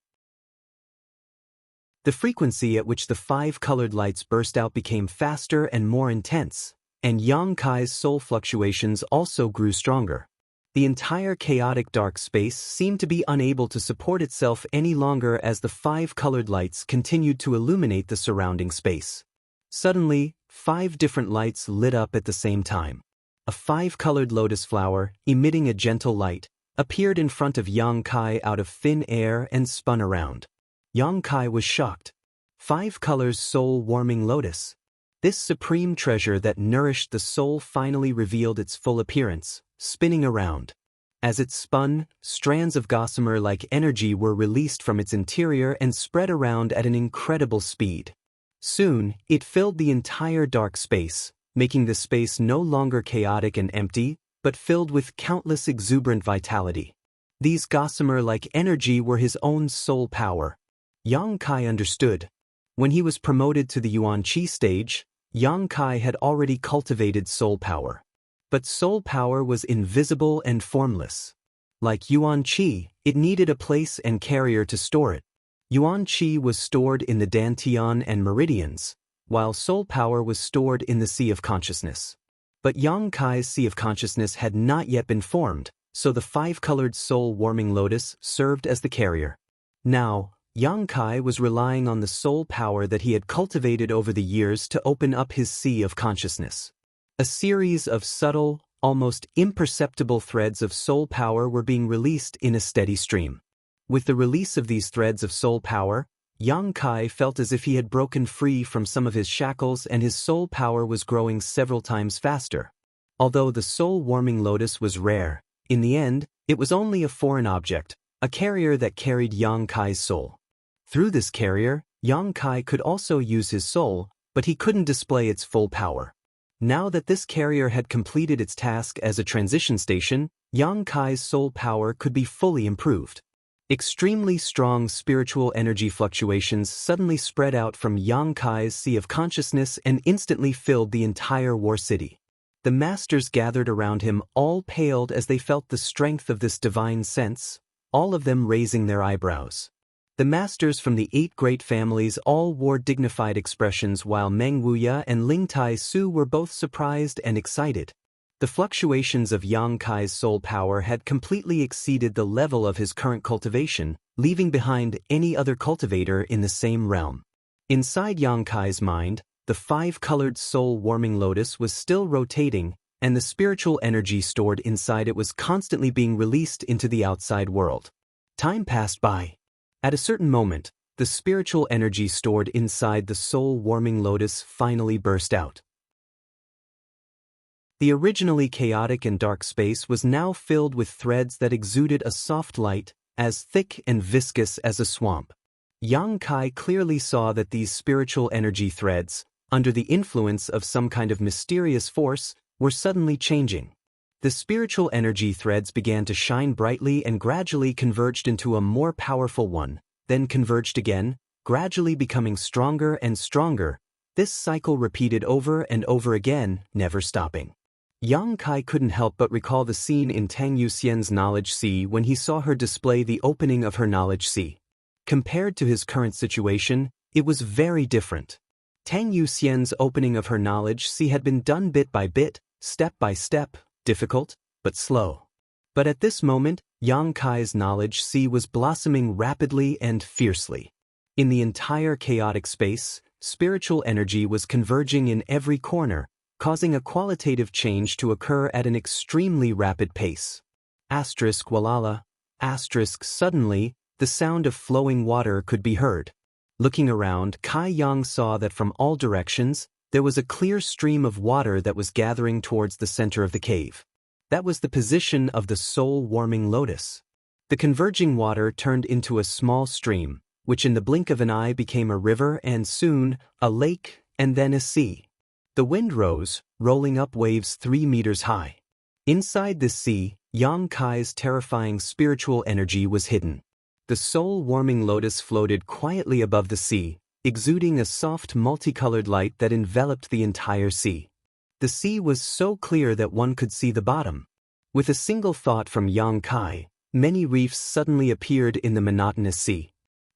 The frequency at which the 5 colored lights burst out became faster and more intense, and Yang Kai's soul fluctuations also grew stronger. The entire chaotic dark space seemed to be unable to support itself any longer as the 5 colored lights continued to illuminate the surrounding space. Suddenly, 5 different lights lit up at the same time. A 5-colored lotus flower, emitting a gentle light, appeared in front of Yang Kai out of thin air and spun around. Yang Kai was shocked. 5 colors soul-warming lotus. This supreme treasure that nourished the soul finally revealed its full appearance, spinning around. As it spun, strands of gossamer-like energy were released from its interior and spread around at an incredible speed. Soon, it filled the entire dark space, making the space no longer chaotic and empty, but filled with countless exuberant vitality. These gossamer-like energy were his own soul power. Yang Kai understood. When he was promoted to the Yuan Qi stage, Yang Kai had already cultivated soul power. But soul power was invisible and formless. Like Yuan Qi, it needed a place and carrier to store it. Yuan Qi was stored in the Dantian and meridians, while soul power was stored in the Sea of Consciousness. But Yang Kai's Sea of Consciousness had not yet been formed, so the 5-colored soul-warming lotus served as the carrier. Now, Yang Kai was relying on the soul power that he had cultivated over the years to open up his Sea of Consciousness. A series of subtle, almost imperceptible threads of soul power were being released in a steady stream. With the release of these threads of soul power, Yang Kai felt as if he had broken free from some of his shackles and his soul power was growing several times faster. Although the soul-warming lotus was rare, in the end, it was only a foreign object, a carrier that carried Yang Kai's soul. Through this carrier, Yang Kai could also use his soul, but he couldn't display its full power. Now that this carrier had completed its task as a transition station, Yang Kai's soul power could be fully improved. Extremely strong spiritual energy fluctuations suddenly spread out from Yang Kai's Sea of Consciousness and instantly filled the entire War City. The masters gathered around him all paled as they felt the strength of this divine sense, all of them raising their eyebrows. The masters from the 8 great families all wore dignified expressions while Meng Wuya and Ling Tai Su were both surprised and excited. The fluctuations of Yang Kai's soul power had completely exceeded the level of his current cultivation, leaving behind any other cultivator in the same realm. Inside Yang Kai's mind, the 5-colored soul-warming lotus was still rotating, and the spiritual energy stored inside it was constantly being released into the outside world. Time passed by. At a certain moment, the spiritual energy stored inside the soul-warming lotus finally burst out. The originally chaotic and dark space was now filled with threads that exuded a soft light, as thick and viscous as a swamp. Yang Kai clearly saw that these spiritual energy threads, under the influence of some kind of mysterious force, were suddenly changing. The spiritual energy threads began to shine brightly and gradually converged into a more powerful one, then converged again, gradually becoming stronger and stronger. This cycle repeated over and over again, never stopping. Yang Kai couldn't help but recall the scene in Tang Yuxian's Knowledge Sea when he saw her display the opening of her Knowledge Sea. Compared to his current situation, it was very different. Tang Yuxian's opening of her Knowledge Sea had been done bit by bit, step by step, difficult, but slow. But at this moment, Yang Kai's Knowledge Sea was blossoming rapidly and fiercely. In the entire chaotic space, spiritual energy was converging in every corner, causing a qualitative change to occur at an extremely rapid pace. Walala. Suddenly, the sound of flowing water could be heard. Looking around, Kai Yang saw that from all directions, there was a clear stream of water that was gathering towards the center of the cave. That was the position of the soul-warming lotus. The converging water turned into a small stream, which in the blink of an eye became a river and soon, a lake, and then a sea. The wind rose, rolling up waves 3 meters high. Inside this sea, Yang Kai's terrifying spiritual energy was hidden. The soul-warming lotus floated quietly above the sea, exuding a soft multicolored light that enveloped the entire sea. The sea was so clear that one could see the bottom. With a single thought from Yang Kai, many reefs suddenly appeared in the monotonous sea.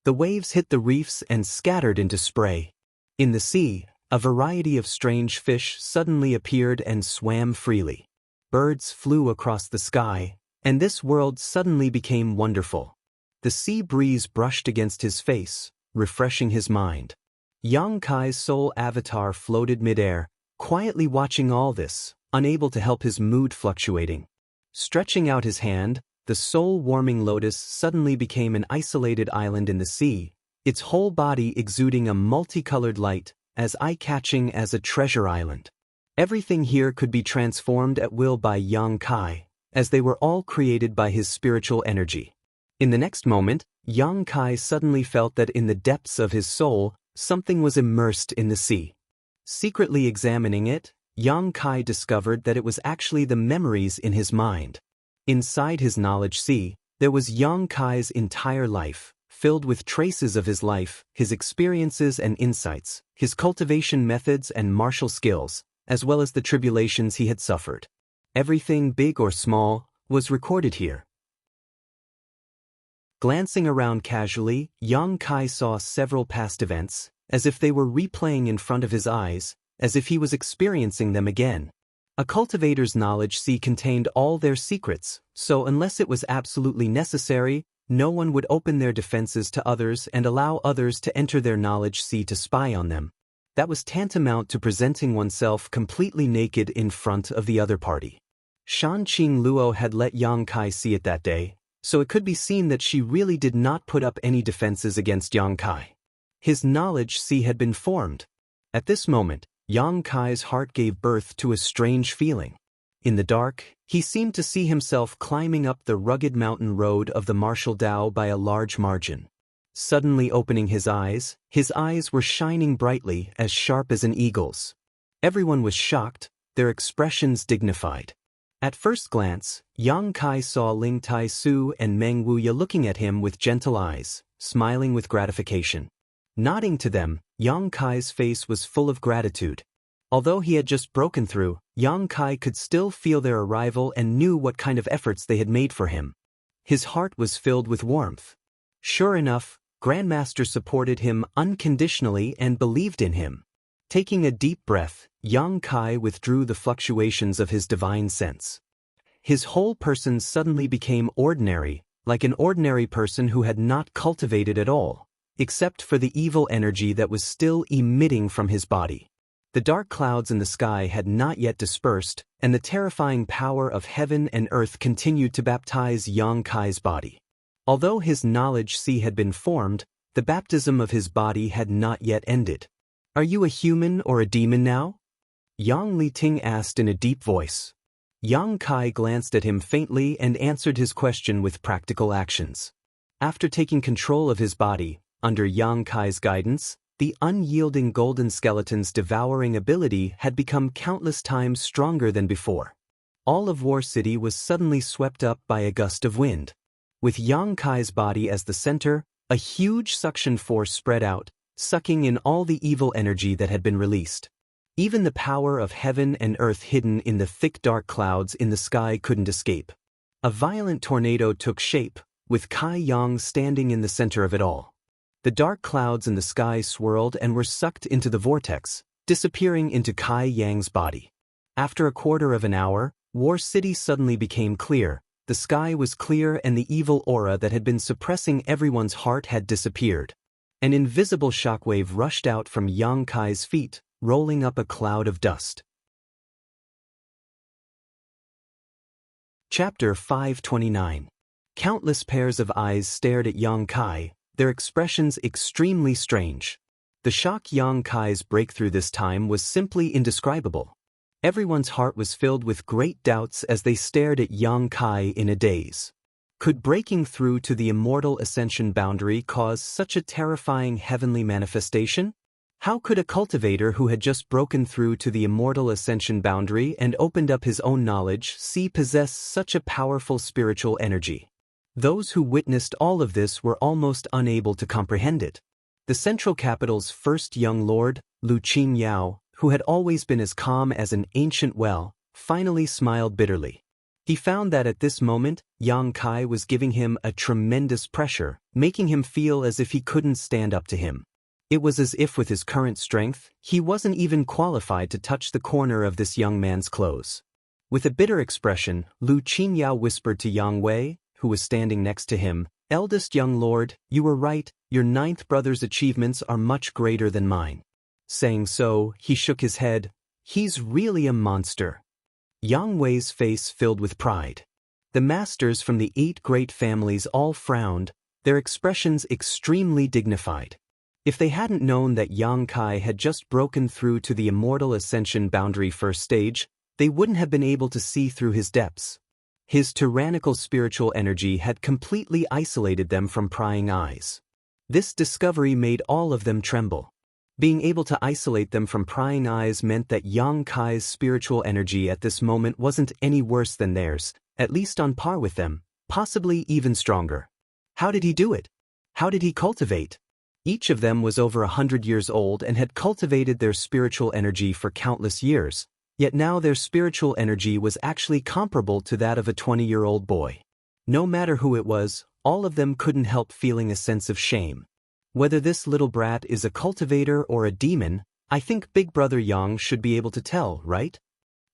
The waves hit the reefs and scattered into spray. In the sea, a variety of strange fish suddenly appeared and swam freely. Birds flew across the sky, and this world suddenly became wonderful. The sea breeze brushed against his face, refreshing his mind. Yang Kai's soul avatar floated midair, quietly watching all this, unable to help his mood fluctuating. Stretching out his hand, the soul-warming lotus suddenly became an isolated island in the sea, its whole body exuding a multicolored light, as eye-catching as a treasure island. Everything here could be transformed at will by Yang Kai, as they were all created by his spiritual energy. In the next moment, Yang Kai suddenly felt that in the depths of his soul, something was immersed in the sea. Secretly examining it, Yang Kai discovered that it was actually the memories in his mind. Inside his knowledge sea, there was Yang Kai's entire life, filled with traces of his life, his experiences and insights, his cultivation methods and martial skills, as well as the tribulations he had suffered. Everything, big or small, was recorded here. Glancing around casually, Yang Kai saw several past events, as if they were replaying in front of his eyes, as if he was experiencing them again. A cultivator's knowledge sea contained all their secrets, so unless it was absolutely necessary, no one would open their defenses to others and allow others to enter their knowledge sea to spy on them. That was tantamount to presenting oneself completely naked in front of the other party. Shanqing Luo had let Yang Kai see it that day, so it could be seen that she really did not put up any defenses against Yang Kai. His knowledge sea had been formed. At this moment, Yang Kai's heart gave birth to a strange feeling. In the dark, he seemed to see himself climbing up the rugged mountain road of the martial Tao by a large margin. Suddenly opening his eyes were shining brightly, as sharp as an eagle's. Everyone was shocked, their expressions dignified. At first glance, Yang Kai saw Ling Tai Su and Meng Wuya looking at him with gentle eyes, smiling with gratification. Nodding to them, Yang Kai's face was full of gratitude. Although he had just broken through, Yang Kai could still feel their arrival and knew what kind of efforts they had made for him. His heart was filled with warmth. Sure enough, Grandmaster supported him unconditionally and believed in him. Taking a deep breath, Yang Kai withdrew the fluctuations of his divine sense. His whole person suddenly became ordinary, like an ordinary person who had not cultivated at all, except for the evil energy that was still emitting from his body. The dark clouds in the sky had not yet dispersed, and the terrifying power of heaven and earth continued to baptize Yang Kai's body. Although his knowledge sea had been formed, the baptism of his body had not yet ended. "Are you a human or a demon now?" Yang Liting asked in a deep voice. Yang Kai glanced at him faintly and answered his question with practical actions. After taking control of his body, under Yang Kai's guidance, the unyielding golden skeleton's devouring ability had become countless times stronger than before. All of War City was suddenly swept up by a gust of wind. With Yang Kai's body as the center, a huge suction force spread out, sucking in all the evil energy that had been released. Even the power of heaven and earth hidden in the thick dark clouds in the sky couldn't escape. A violent tornado took shape, with Kai Yang standing in the center of it all. The dark clouds in the sky swirled and were sucked into the vortex, disappearing into Kai Yang's body. After a quarter of an hour, War City suddenly became clear. The sky was clear and the evil aura that had been suppressing everyone's heart had disappeared. An invisible shockwave rushed out from Yang Kai's feet, rolling up a cloud of dust. Chapter 529. Countless pairs of eyes stared at Yang Kai, their expressions extremely strange. The shock Yang Kai's breakthrough this time was simply indescribable. Everyone's heart was filled with great doubts as they stared at Yang Kai in a daze. Could breaking through to the immortal ascension boundary cause such a terrifying heavenly manifestation? How could a cultivator who had just broken through to the immortal ascension boundary and opened up his own knowledge possess such a powerful spiritual energy? Those who witnessed all of this were almost unable to comprehend it. The central capital's first young lord, Lu Qingyao, who had always been as calm as an ancient well, finally smiled bitterly. He found that at this moment, Yang Kai was giving him a tremendous pressure, making him feel as if he couldn't stand up to him. It was as if with his current strength, he wasn't even qualified to touch the corner of this young man's clothes. With a bitter expression, Lu Qingyao whispered to Yang Wei, who was standing next to him, "Eldest young lord, you were right, your ninth brother's achievements are much greater than mine." Saying so, he shook his head. "He's really a monster." Yang Wei's face filled with pride. The masters from the 8 great families all frowned, their expressions extremely dignified. If they hadn't known that Yang Kai had just broken through to the immortal ascension boundary first stage, they wouldn't have been able to see through his depths. His tyrannical spiritual energy had completely isolated them from prying eyes. This discovery made all of them tremble. Being able to isolate them from prying eyes meant that Yang Kai's spiritual energy at this moment wasn't any worse than theirs, at least on par with them, possibly even stronger. How did he do it? How did he cultivate? Each of them was over 100 years old and had cultivated their spiritual energy for countless years, yet now their spiritual energy was actually comparable to that of a 20-year-old boy. No matter who it was, all of them couldn't help feeling a sense of shame. Whether this little brat is a cultivator or a demon, I think Big Brother Yang should be able to tell, right?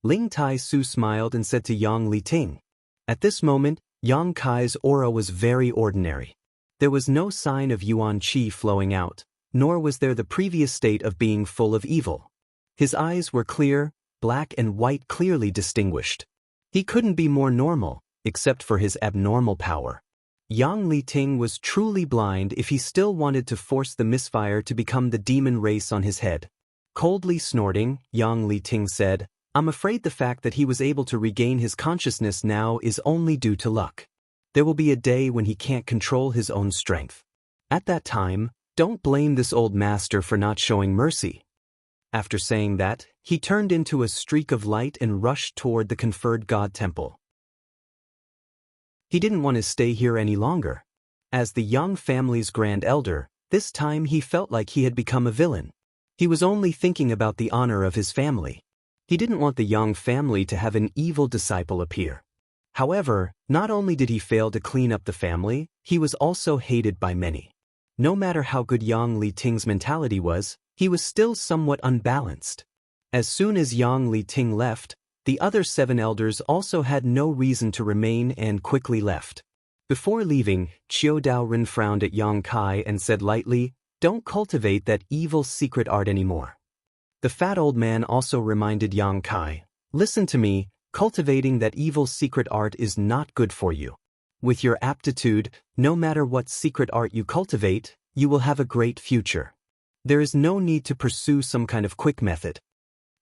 Ling Tai Su smiled and said to Yang Liting. At this moment, Yang Kai's aura was very ordinary. There was no sign of Yuan Qi flowing out, nor was there the previous state of being full of evil. His eyes were clear, black and white clearly distinguished. He couldn't be more normal, except for his abnormal power. Yang Liting was truly blind if he still wanted to force the misfire to become the demon race on his head. Coldly snorting, Yang Liting said, "I'm afraid the fact that he was able to regain his consciousness now is only due to luck. There will be a day when he can't control his own strength. At that time, don't blame this old master for not showing mercy." After saying that, he turned into a streak of light and rushed toward the conferred God Temple. He didn't want to stay here any longer. As the Yang family's grand elder, this time he felt like he had become a villain. He was only thinking about the honor of his family. He didn't want the Yang family to have an evil disciple appear. However, not only did he fail to clean up the family, he was also hated by many. No matter how good Yang Liting's mentality was, he was still somewhat unbalanced. As soon as Yang Liting left, the other 7 elders also had no reason to remain and quickly left. Before leaving, Qiu Daoren frowned at Yang Kai and said lightly, "Don't cultivate that evil secret art anymore." The fat old man also reminded Yang Kai, "Listen to me, cultivating that evil secret art is not good for you. With your aptitude, no matter what secret art you cultivate, you will have a great future. There is no need to pursue some kind of quick method."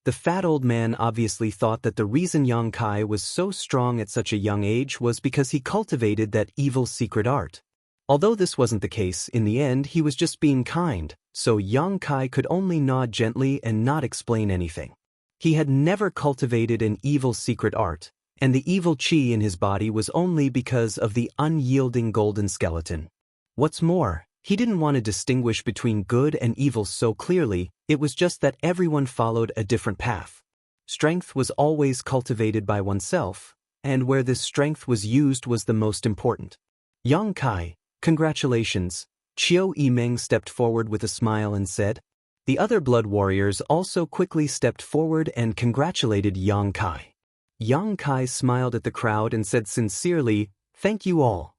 The fat old man obviously thought that the reason Yang Kai was so strong at such a young age was because he cultivated that evil secret art. Although this wasn't the case, in the end he was just being kind, so Yang Kai could only nod gently and not explain anything. He had never cultivated an evil secret art, and the evil qi in his body was only because of the unyielding golden skeleton. What's more, he didn't want to distinguish between good and evil so clearly, it was just that everyone followed a different path. Strength was always cultivated by oneself, and where this strength was used was the most important. "Yang Kai, congratulations," Qiu Yimeng stepped forward with a smile and said. The other blood warriors also quickly stepped forward and congratulated Yang Kai. Yang Kai smiled at the crowd and said sincerely, "Thank you all."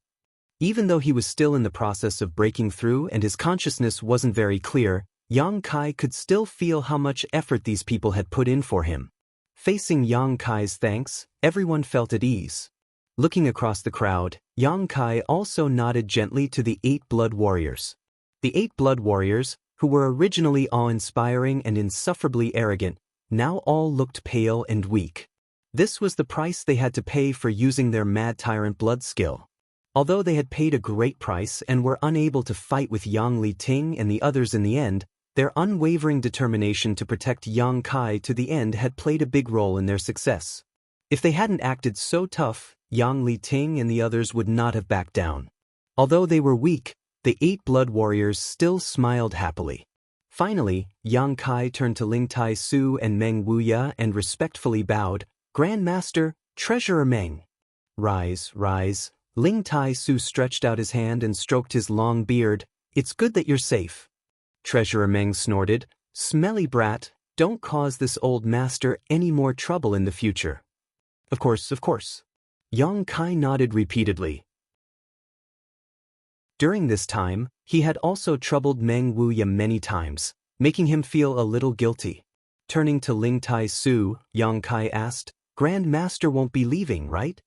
Even though he was still in the process of breaking through and his consciousness wasn't very clear, Yang Kai could still feel how much effort these people had put in for him. Facing Yang Kai's thanks, everyone felt at ease. Looking across the crowd, Yang Kai also nodded gently to the 8 blood warriors. The 8 blood warriors, who were originally awe-inspiring and insufferably arrogant, Now all looked pale and weak. This was the price they had to pay for using their mad tyrant blood skill. Although they had paid a great price and were unable to fight with Yang Liting and the others in the end, their unwavering determination to protect Yang Kai to the end had played a big role in their success. If they hadn't acted so tough, Yang Liting and the others would not have backed down. Although they were weak, the 8 blood warriors still smiled happily. Finally, Yang Kai turned to Ling Tai Su and Meng Wuya and respectfully bowed, "Grand Master, Treasurer Meng." "Rise, rise." Ling Tai Su stretched out his hand and stroked his long beard. "It's good that you're safe." Treasurer Meng snorted, "Smelly brat, don't cause this old master any more trouble in the future." Of course, of course." Yang Kai nodded repeatedly. During this time, he had also troubled Meng Wuya many times, making him feel a little guilty. Turning to Ling Tai Su, Yang Kai asked, "Grand Master won't be leaving, right?"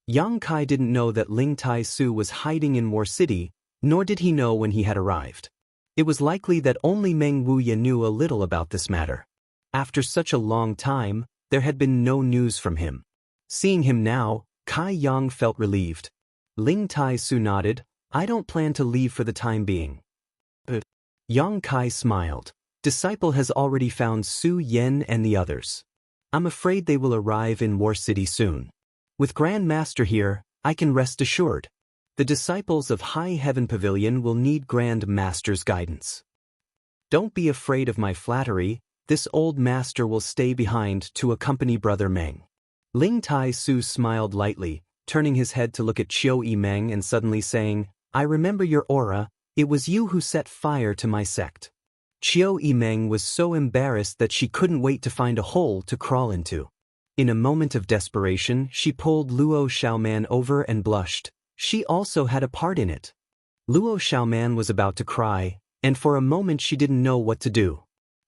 Yang Kai didn't know that Ling Tai Su was hiding in War City, nor did he know when he had arrived. It was likely that only Meng Wuya knew a little about this matter. After such a long time, there had been no news from him. Seeing him now, Kai Yang felt relieved. Ling Tai Su nodded, "I don't plan to leave for the time being." Yang Kai smiled. "Disciple has already found Su Yen and the others. I'm afraid they will arrive in War City soon. With Grand Master here, I can rest assured. The disciples of High Heaven Pavilion will need Grand Master's guidance. Don't be afraid of my flattery, this old master will stay behind to accompany Brother Meng." Ling Tai Su smiled lightly, turning his head to look at Chiu Meng and suddenly saying, "I remember your aura, it was you who set fire to my sect." Chiu Meng was so embarrassed that she couldn't wait to find a hole to crawl into. In a moment of desperation, she pulled Luo Xiaoman over and blushed. She also had a part in it. Luo Xiaoman was about to cry, and for a moment she didn't know what to do.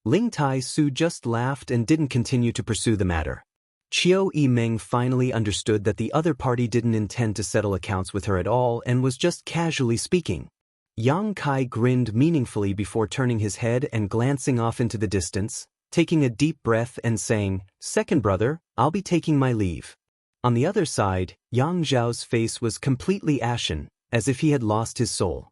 Ling Tai Su just laughed and didn't continue to pursue the matter. Chiu Meng finally understood that the other party didn't intend to settle accounts with her at all and was just casually speaking. Yang Kai grinned meaningfully before turning his head and glancing off into the distance, taking a deep breath and saying, "Second brother, I'll be taking my leave." On the other side, Yang Zhao's face was completely ashen, as if he had lost his soul.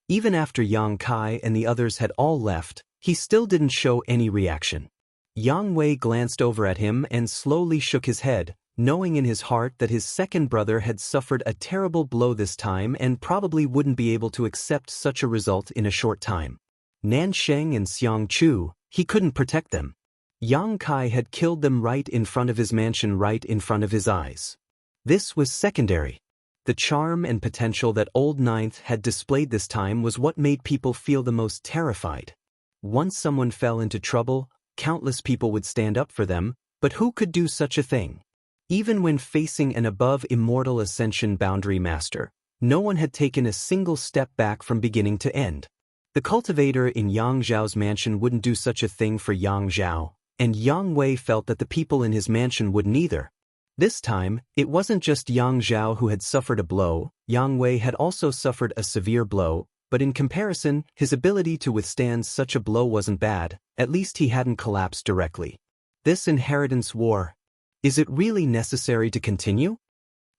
Even after Yang Kai and the others had all left, he still didn't show any reaction. Yang Wei glanced over at him and slowly shook his head, knowing in his heart that his second brother had suffered a terrible blow this time and probably wouldn't be able to accept such a result in a short time. Nansheng and Xiang Chu, he couldn't protect them. Yang Kai had killed them right in front of his mansion, right in front of his eyes. This was secondary. The charm and potential that Old Ninth had displayed this time was what made people feel the most terrified. Once someone fell into trouble, countless people would stand up for them, but who could do such a thing? Even when facing an above Immortal Ascension boundary master, no one had taken a single step back from beginning to end. The cultivator in Yang Zhao's mansion wouldn't do such a thing for Yang Zhao, and Yang Wei felt that the people in his mansion wouldn't either. This time, it wasn't just Yang Zhao who had suffered a blow, Yang Wei had also suffered a severe blow, but in comparison, his ability to withstand such a blow wasn't bad, at least he hadn't collapsed directly. This inheritance war. Is it really necessary to continue?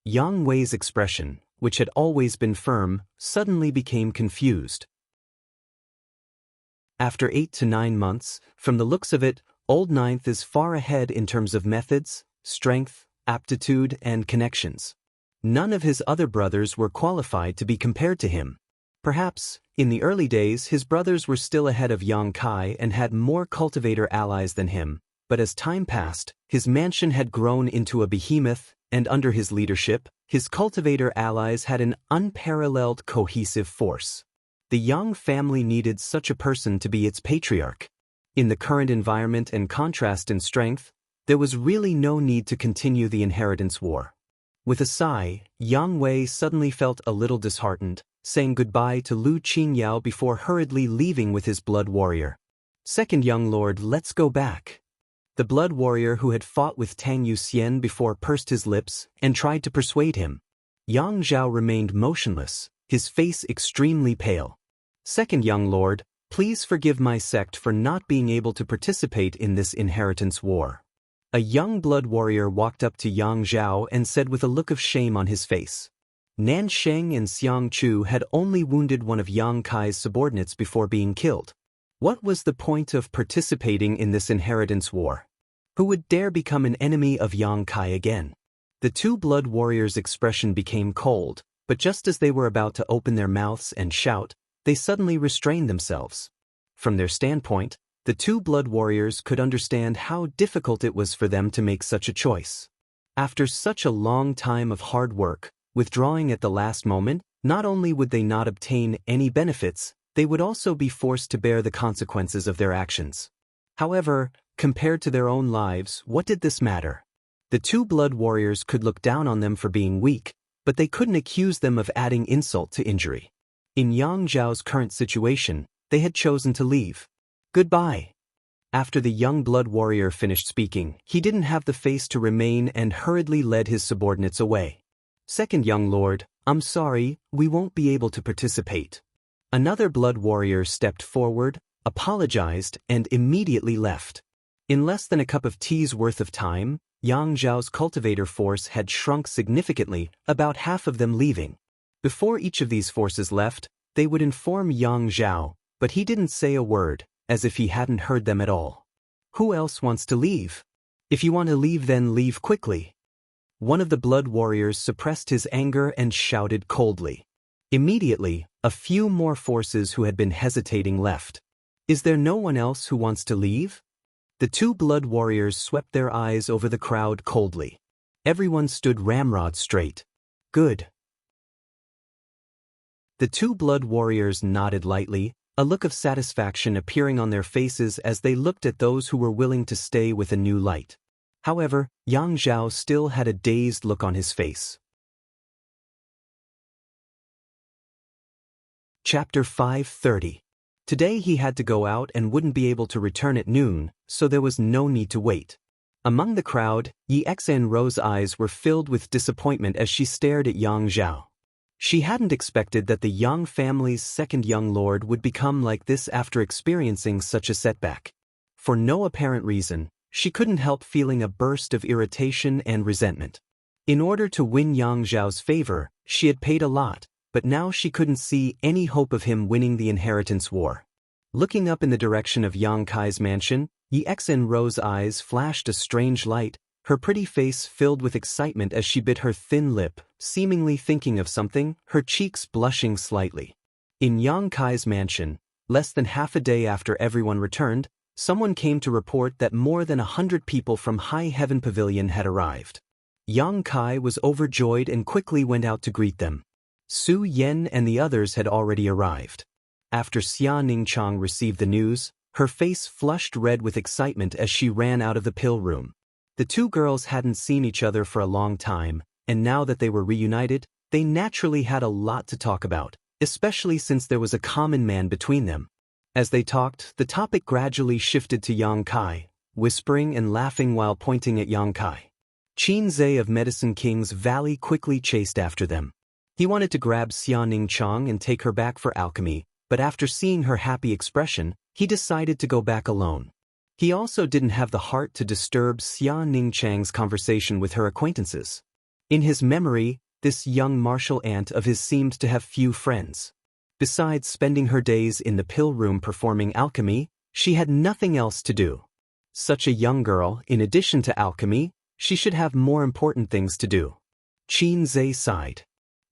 Yang Wei's expression, which had always been firm, suddenly became confused. After 8 to 9 months, from the looks of it, Old Ninth is far ahead in terms of methods, strength, aptitude, and connections. None of his other brothers were qualified to be compared to him. Perhaps, in the early days his brothers were still ahead of Yang Kai and had more cultivator allies than him, but as time passed, his mansion had grown into a behemoth, and under his leadership, his cultivator allies had an unparalleled cohesive force. The Yang family needed such a person to be its patriarch. In the current environment and contrast in strength, there was really no need to continue the inheritance war. With a sigh, Yang Wei suddenly felt a little disheartened, saying goodbye to Lu Qingyao before hurriedly leaving with his blood warrior. "Second young lord, let's go back." The blood warrior who had fought with Tang Yuxian before pursed his lips and tried to persuade him. Yang Zhao remained motionless, his face extremely pale. "Second young lord, Please forgive my sect for not being able to participate in this inheritance war. A young blood warrior walked up to Yang Zhao and said with a look of shame on his face. Nansheng and Xiang Chu had only wounded one of Yang Kai's subordinates before being killed. What was the point of participating in this inheritance war? Who would dare become an enemy of Yang Kai again? The two blood warriors' expression became cold, but just as they were about to open their mouths and shout, they suddenly restrained themselves. From their standpoint, the two blood warriors could understand how difficult it was for them to make such a choice. After such a long time of hard work, withdrawing at the last moment, not only would they not obtain any benefits, they would also be forced to bear the consequences of their actions. However, compared to their own lives, what did this matter? The two blood warriors could look down on them for being weak, but they couldn't accuse them of adding insult to injury. In Yang Zhao's current situation, they had chosen to leave. Goodbye. After the young blood warrior finished speaking, he didn't have the face to remain and hurriedly led his subordinates away. Second young lord, I'm sorry, we won't be able to participate. Another blood warrior stepped forward, apologized, and immediately left. In less than a cup of tea's worth of time, Yang Zhao's cultivator force had shrunk significantly, about half of them leaving. Before each of these forces left, they would inform Yang Zhao, but he didn't say a word, as if he hadn't heard them at all. Who else wants to leave? If you want to leave, then leave quickly. One of the blood warriors suppressed his anger and shouted coldly. Immediately, a few more forces who had been hesitating left. Is there no one else who wants to leave? The two blood warriors swept their eyes over the crowd coldly. Everyone stood ramrod straight. Good. The two blood warriors nodded lightly, a look of satisfaction appearing on their faces as they looked at those who were willing to stay with a new light. However, Yang Zhao still had a dazed look on his face. Chapter 530. Today he had to go out and wouldn't be able to return at noon, so there was no need to wait. Among the crowd, Xianxia and Wuxia's eyes were filled with disappointment as she stared at Yang Zhao. She hadn't expected that the Yang family's second young lord would become like this after experiencing such a setback. For no apparent reason, she couldn't help feeling a burst of irritation and resentment. In order to win Yang Zhao's favor, she had paid a lot, but now she couldn't see any hope of him winning the inheritance war. Looking up in the direction of Yang Kai's mansion, Xianxia and Wuxia's eyes flashed a strange light, her pretty face filled with excitement as she bit her thin lip, seemingly thinking of something, her cheeks blushing slightly. In Yang Kai's mansion, less than half a day after everyone returned, someone came to report that more than 100 people from High Heaven Pavilion had arrived. Yang Kai was overjoyed and quickly went out to greet them. Su Yan and the others had already arrived. After Xia Ningchang received the news, her face flushed red with excitement as she ran out of the pill room. The two girls hadn't seen each other for a long time, and now that they were reunited, they naturally had a lot to talk about, especially since there was a common man between them. As they talked, the topic gradually shifted to Yang Kai, whispering and laughing while pointing at Yang Kai. Qin Zhe of Medicine King's Valley quickly chased after them. He wanted to grab Xia Ningchang and take her back for alchemy, but after seeing her happy expression, he decided to go back alone. He also didn't have the heart to disturb Xia Ningchang's conversation with her acquaintances. In his memory, this young martial aunt of his seemed to have few friends. Besides spending her days in the pill room performing alchemy, she had nothing else to do. Such a young girl, in addition to alchemy, she should have more important things to do. Qin Zhe sighed.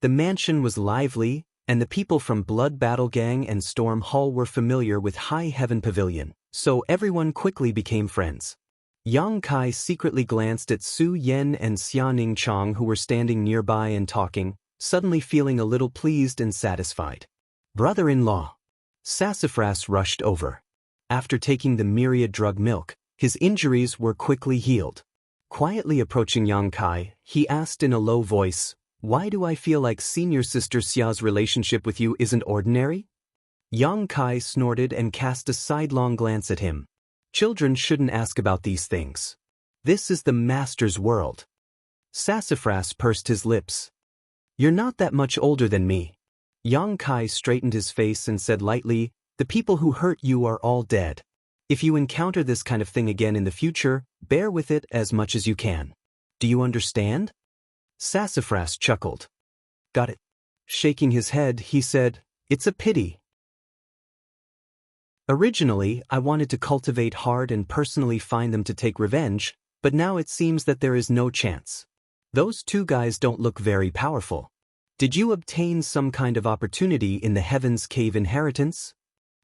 The mansion was lively, and the people from Blood Battle Gang and Storm Hall were familiar with High Heaven Pavilion, so everyone quickly became friends. Yang Kai secretly glanced at Su Yan and Xia Ningchang who were standing nearby and talking, suddenly feeling a little pleased and satisfied. Brother-in-law. Sassafras rushed over. After taking the myriad drug milk, his injuries were quickly healed. Quietly approaching Yang Kai, he asked in a low voice, "Why do I feel like senior sister Xia's relationship with you isn't ordinary?" Yang Kai snorted and cast a sidelong glance at him. Children shouldn't ask about these things. This is the master's world. Sassafras pursed his lips. You're not that much older than me. Yang Kai straightened his face and said lightly, The people who hurt you are all dead. If you encounter this kind of thing again in the future, bear with it as much as you can. Do you understand? Sassafras chuckled. Got it. Shaking his head, he said, It's a pity. Originally, I wanted to cultivate hard and personally find them to take revenge, but now it seems that there is no chance. Those two guys don't look very powerful. Did you obtain some kind of opportunity in the Heaven's Cave inheritance?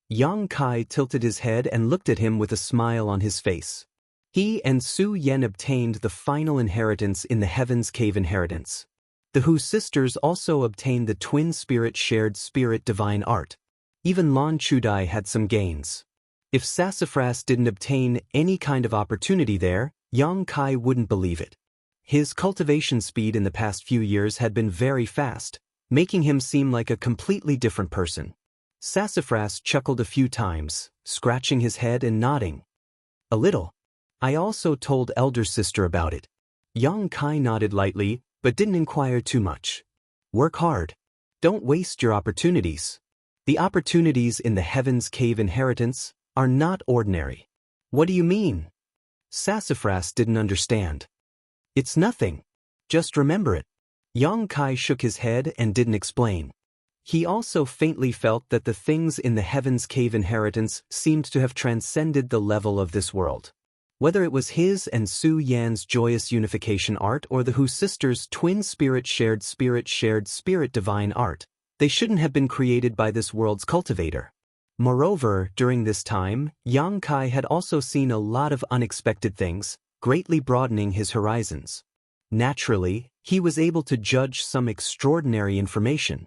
Yang Kai tilted his head and looked at him with a smile on his face. He and Su Yen obtained the final inheritance in the Heaven's Cave inheritance. The Hu sisters also obtained the twin spirit shared spirit divine art. Even Lan Chudai had some gains. If Sassafras didn't obtain any kind of opportunity there, Yang Kai wouldn't believe it. His cultivation speed in the past few years had been very fast, making him seem like a completely different person. Sassafras chuckled a few times, scratching his head and nodding. A little. I also told elder sister about it. Yang Kai nodded lightly, but didn't inquire too much. Work hard. Don't waste your opportunities. The opportunities in the Heaven's Cave inheritance are not ordinary. What do you mean? Sassafras didn't understand. It's nothing. Just remember it. Yang Kai shook his head and didn't explain. He also faintly felt that the things in the Heaven's Cave inheritance seemed to have transcended the level of this world. Whether it was his and Su Yan's joyous unification art or the Hu sisters' twin spirit shared spirit divine art, they shouldn't have been created by this world's cultivator. Moreover, during this time, Yang Kai had also seen a lot of unexpected things, greatly broadening his horizons. Naturally, he was able to judge some extraordinary information.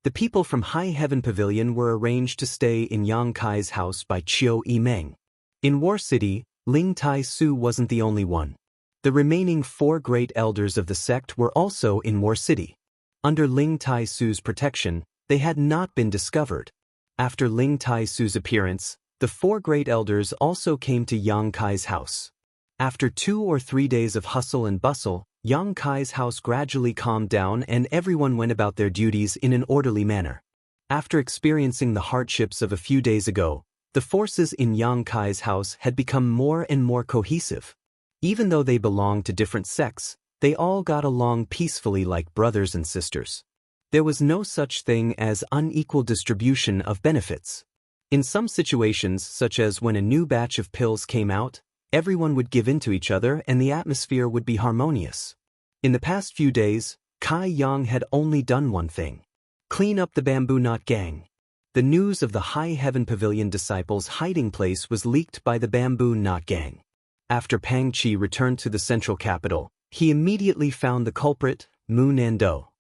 The people from High Heaven Pavilion were arranged to stay in Yang Kai's house by Chiu Yimeng. In War City, Ling Tai Su wasn't the only one. The remaining 4 great elders of the sect were also in War City. Under Ling Tai Su's protection, they had not been discovered. After Ling Tai Su's appearance, the 4 great elders also came to Yang Kai's house. After 2 or 3 days of hustle and bustle, Yang Kai's house gradually calmed down and everyone went about their duties in an orderly manner. After experiencing the hardships of a few days ago, the forces in Yang Kai's house had become more and more cohesive. Even though they belonged to different sects, they all got along peacefully like brothers and sisters. There was no such thing as unequal distribution of benefits. In some situations, such as when a new batch of pills came out, everyone would give in to each other and the atmosphere would be harmonious. In the past few days, Kai Yang had only done one thing: clean up the Bamboo Knot gang. The news of the High Heaven Pavilion disciples' hiding place was leaked by the Bamboo Knot gang. After Pang Chi returned to the central capital, he immediately found the culprit, Mu Nando.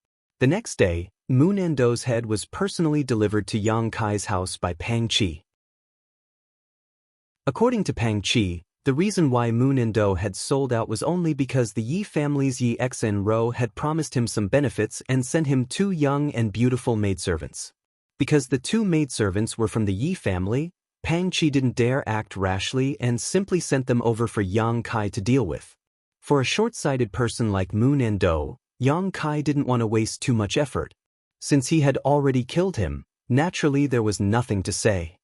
The next day, Mu Nando's head was personally delivered to Yang Kai's house by Pang Chi. According to Pang Chi, the reason why Mu Nando had sold out was only because the Yi family's Yi Xen Ro had promised him some benefits and sent him 2 young and beautiful maidservants. Because the 2 maidservants were from the Yi family, Pang Chi didn't dare act rashly and simply sent them over for Yang Kai to deal with. For a short-sighted person like Mu Nando, Yang Kai didn't want to waste too much effort. Since he had already killed him, naturally there was nothing to say.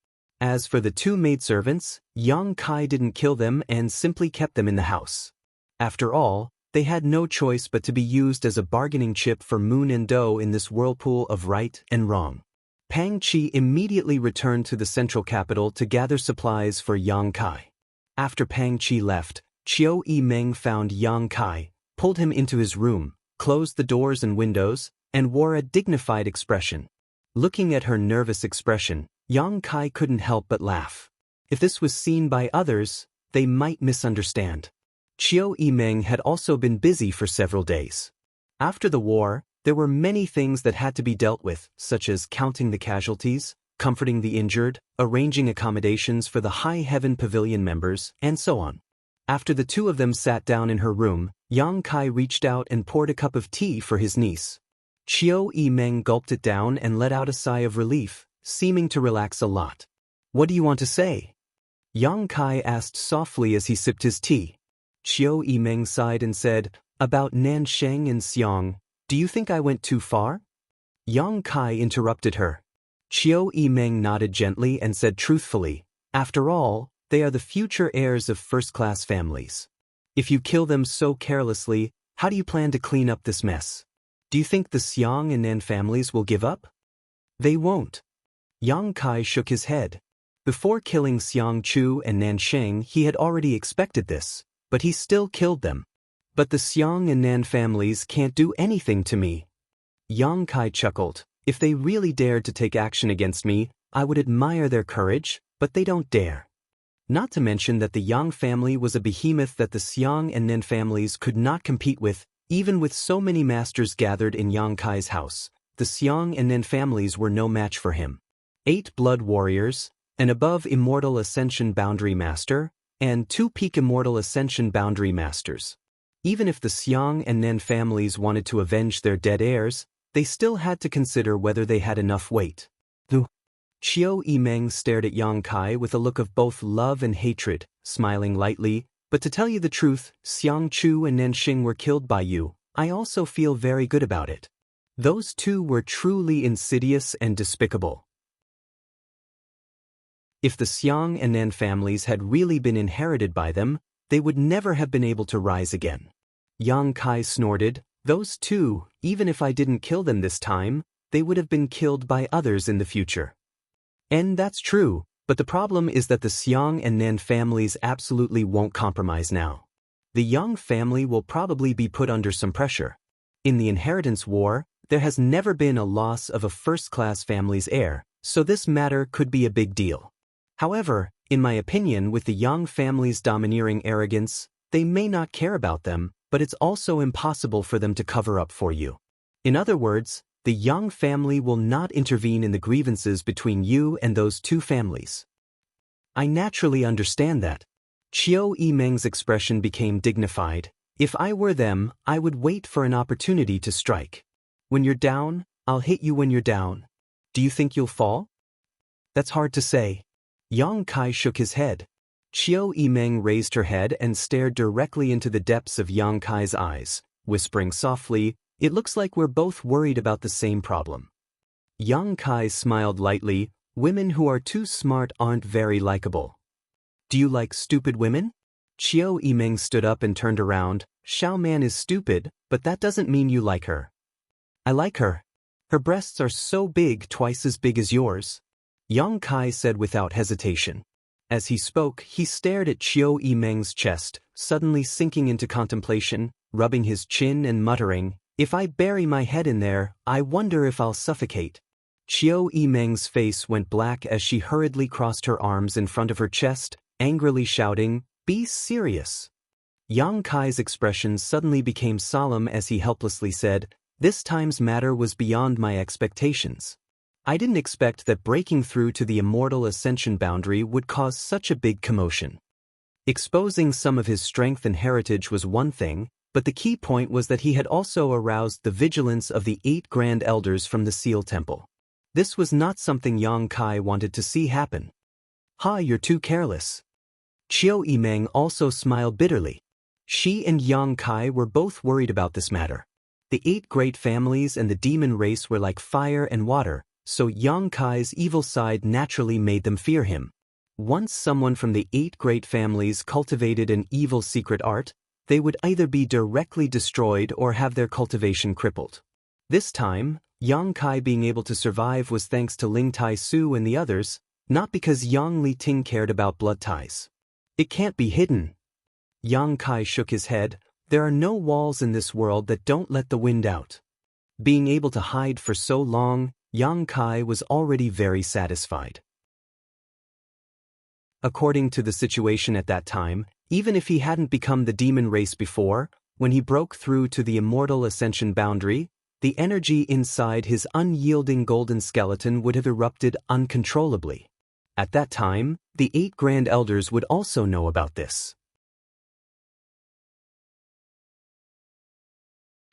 As for the 2 maidservants, Yang Kai didn't kill them and simply kept them in the house. After all, they had no choice but to be used as a bargaining chip for Mu Nando in this whirlpool of right and wrong. Pang Chi immediately returned to the central capital to gather supplies for Yang Kai. After Pang Chi left, Chiu Yimeng found Yang Kai, pulled him into his room, closed the doors and windows, and wore a dignified expression. Looking at her nervous expression, Yang Kai couldn't help but laugh. If this was seen by others, they might misunderstand. Chiu Yimeng had also been busy for several days. After the war, there were many things that had to be dealt with, such as counting the casualties, comforting the injured, arranging accommodations for the High Heaven Pavilion members, and so on. After the 2 of them sat down in her room, Yang Kai reached out and poured a cup of tea for his niece. Chiu Yimeng gulped it down and let out a sigh of relief, seeming to relax a lot. What do you want to say? Yang Kai asked softly as he sipped his tea. Chiu Yimeng sighed and said, About Nansheng and Xiang, do you think I went too far? Yang Kai interrupted her. Qiu Yimeng nodded gently and said truthfully, "After all, they are the future heirs of first-class families. If you kill them so carelessly, how do you plan to clean up this mess? Do you think the Xiang and Nan families will give up?" "They won't." Yang Kai shook his head. Before killing Xiang Chu and Nan Sheng, he had already expected this, but he still killed them. "But the Xiang and Nan families can't do anything to me." Yang Kai chuckled. "If they really dared to take action against me, I would admire their courage, but they don't dare." Not to mention that the Yang family was a behemoth that the Xiang and Nan families could not compete with, even with so many masters gathered in Yang Kai's house. The Xiang and Nan families were no match for him. 8 blood warriors, an above Immortal Ascension Boundary Master, and 2 peak Immortal Ascension Boundary Masters. Even if the Xiang and Nan families wanted to avenge their dead heirs, they still had to consider whether they had enough weight. Qiu Yimeng stared at Yang Kai with a look of both love and hatred, smiling lightly, "But to tell you the truth, Xiang Chu and Nan Xing were killed by you. I also feel very good about it. Those two were truly insidious and despicable." If the Xiang and Nan families had really been inherited by them, they would never have been able to rise again. Yang Kai snorted, "Those two, even if I didn't kill them this time, they would have been killed by others in the future." And that's true, but the problem is that the Xiang and Nan families absolutely won't compromise now. The Yang family will probably be put under some pressure. In the inheritance war, there has never been a loss of a first-class family's heir, so this matter could be a big deal. However, in my opinion, with the Yang family's domineering arrogance, they may not care about them, but it's also impossible for them to cover up for you. In other words, the Yang family will not intervene in the grievances between you and those two families. I naturally understand that. Qiu Yimeng's expression became dignified. "If I were them, I would wait for an opportunity to strike. When you're down, I'll hit you when you're down. Do you think you'll fall?" "That's hard to say." Yang Kai shook his head. Qiu Yimeng raised her head and stared directly into the depths of Yang Kai's eyes, whispering softly, "It looks like we're both worried about the same problem." Yang Kai smiled lightly. "Women who are too smart aren't very likable." "Do you like stupid women?" Qiu Yimeng stood up and turned around. "Xiao Man is stupid, but that doesn't mean you like her." "I like her. Her breasts are so big, twice as big as yours," Yang Kai said without hesitation. As he spoke, he stared at Qiu Yimeng's chest, suddenly sinking into contemplation, rubbing his chin and muttering, "If I bury my head in there, I wonder if I'll suffocate." Qiu Yimeng's face went black as she hurriedly crossed her arms in front of her chest, angrily shouting, "Be serious." Yang Kai's expression suddenly became solemn as he helplessly said, "This time's matter was beyond my expectations. I didn't expect that breaking through to the Immortal Ascension boundary would cause such a big commotion." Exposing some of his strength and heritage was one thing, but the key point was that he had also aroused the vigilance of the 8 Grand Elders from the Seal Temple. This was not something Yang Kai wanted to see happen. "Ha, you're too careless." Qiu Yimeng also smiled bitterly. She and Yang Kai were both worried about this matter. The 8 great families and the demon race were like fire and water, so Yang Kai's evil side naturally made them fear him. Once someone from the 8 great families cultivated an evil secret art, they would either be directly destroyed or have their cultivation crippled. This time, Yang Kai being able to survive was thanks to Ling Tai Su and the others, not because Yang Li Ting cared about blood ties. "It can't be hidden." Yang Kai shook his head. "There are no walls in this world that don't let the wind out." Being able to hide for so long, Yang Kai was already very satisfied. According to the situation at that time, even if he hadn't become the demon race before, when he broke through to the Immortal Ascension boundary, the energy inside his unyielding golden skeleton would have erupted uncontrollably. At that time, the 8 Grand Elders would also know about this.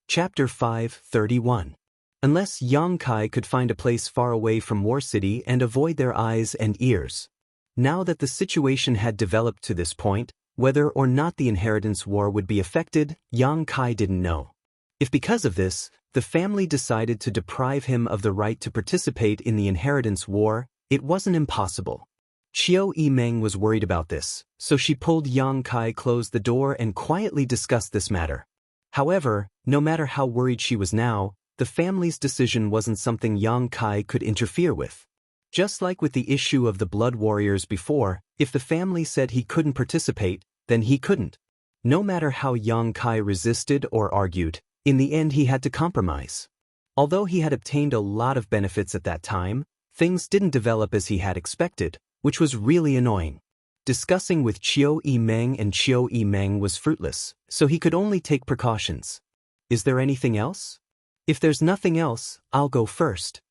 Chapter 5:31. Unless Yang Kai could find a place far away from War City and avoid their eyes and ears. Now that the situation had developed to this point, whether or not the inheritance war would be affected, Yang Kai didn't know. If because of this, the family decided to deprive him of the right to participate in the inheritance war, it wasn't impossible. Qiu Yimeng was worried about this, so she pulled Yang Kai close the door and quietly discussed this matter. However, no matter how worried she was now, the family's decision wasn't something Yang Kai could interfere with. Just like with the issue of the blood warriors before, if the family said he couldn't participate, then he couldn't. No matter how Yang Kai resisted or argued, in the end he had to compromise. Although he had obtained a lot of benefits at that time, things didn't develop as he had expected, which was really annoying. Discussing with Qiu Yimeng and Qiu Yimeng was fruitless, so he could only take precautions. Is there anything else? If there's nothing else, I'll go first.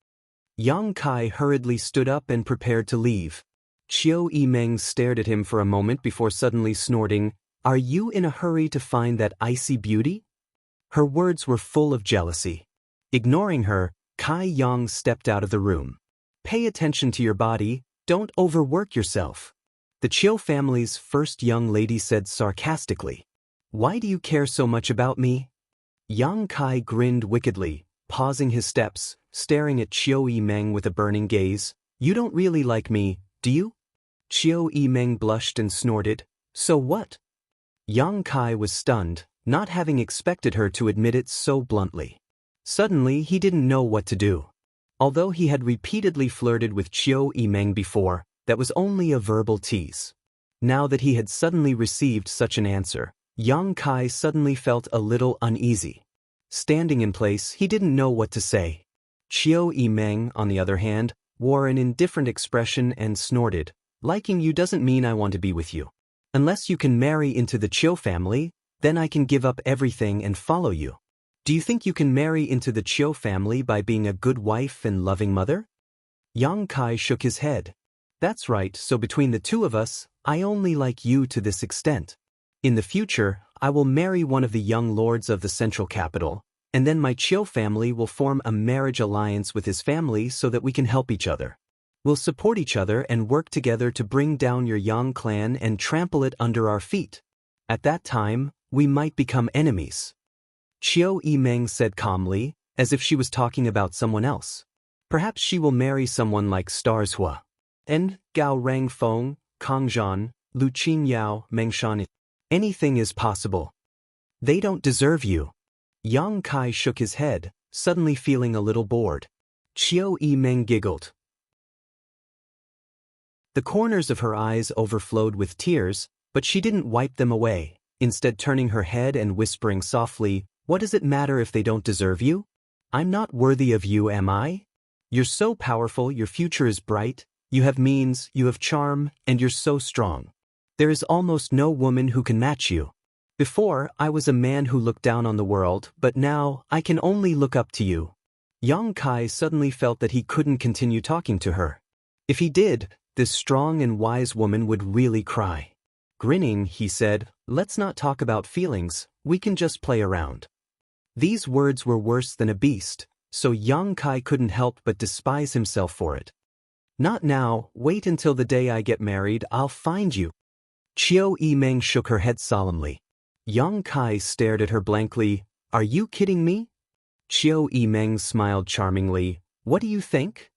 Yang Kai hurriedly stood up and prepared to leave. Qiu Yimeng stared at him for a moment before suddenly snorting, "Are you in a hurry to find that icy beauty?" Her words were full of jealousy. Ignoring her, Kai Yang stepped out of the room. "Pay attention to your body, don't overwork yourself," the Qiu family's first young lady said sarcastically. "Why do you care so much about me?" Yang Kai grinned wickedly, pausing his steps, staring at Qiu Yimeng with a burning gaze. "You don't really like me, do you?" Qiu Yimeng blushed and snorted, "So what?" Yang Kai was stunned, not having expected her to admit it so bluntly. Suddenly he didn't know what to do. Although he had repeatedly flirted with Qiu Yimeng before, that was only a verbal tease. Now that he had suddenly received such an answer, Yang Kai suddenly felt a little uneasy. Standing in place, he didn't know what to say. Qiu Yimeng, on the other hand, wore an indifferent expression and snorted, "Liking you doesn't mean I want to be with you. Unless you can marry into the Qiu family, then I can give up everything and follow you. Do you think you can marry into the Qiu family by being a good wife and loving mother?" Yang Kai shook his head. "That's right, so between the two of us, I only like you to this extent. In the future, I will marry one of the young lords of the central capital, and then my Qiu family will form a marriage alliance with his family so that we can help each other. We'll support each other and work together to bring down your Yang clan and trample it under our feet. At that time, we might become enemies." Qiu Yimeng said calmly, as if she was talking about someone else. "Perhaps she will marry someone like Stars Hua. And Gao Rang Feng, Kang Zhan, Lu Qin Yao, Meng Shan. Anything is possible. They don't deserve you." Yang Kai shook his head, suddenly feeling a little bored. Qiu Yimeng giggled. The corners of her eyes overflowed with tears, but she didn't wipe them away, instead turning her head and whispering softly, "What does it matter if they don't deserve you? I'm not worthy of you, am I? You're so powerful, your future is bright, you have means, you have charm, and you're so strong. There is almost no woman who can match you. Before, I was a man who looked down on the world, but now, I can only look up to you." Yang Kai suddenly felt that he couldn't continue talking to her. If he did, this strong and wise woman would really cry. Grinning, he said, "Let's not talk about feelings, we can just play around." These words were worse than a beast, so Yang Kai couldn't help but despise himself for it. "Not now, wait until the day I get married, I'll find you." Qiu Yimeng shook her head solemnly. Yang Kai stared at her blankly. "Are you kidding me?" Qiu Yimeng smiled charmingly. "What do you think?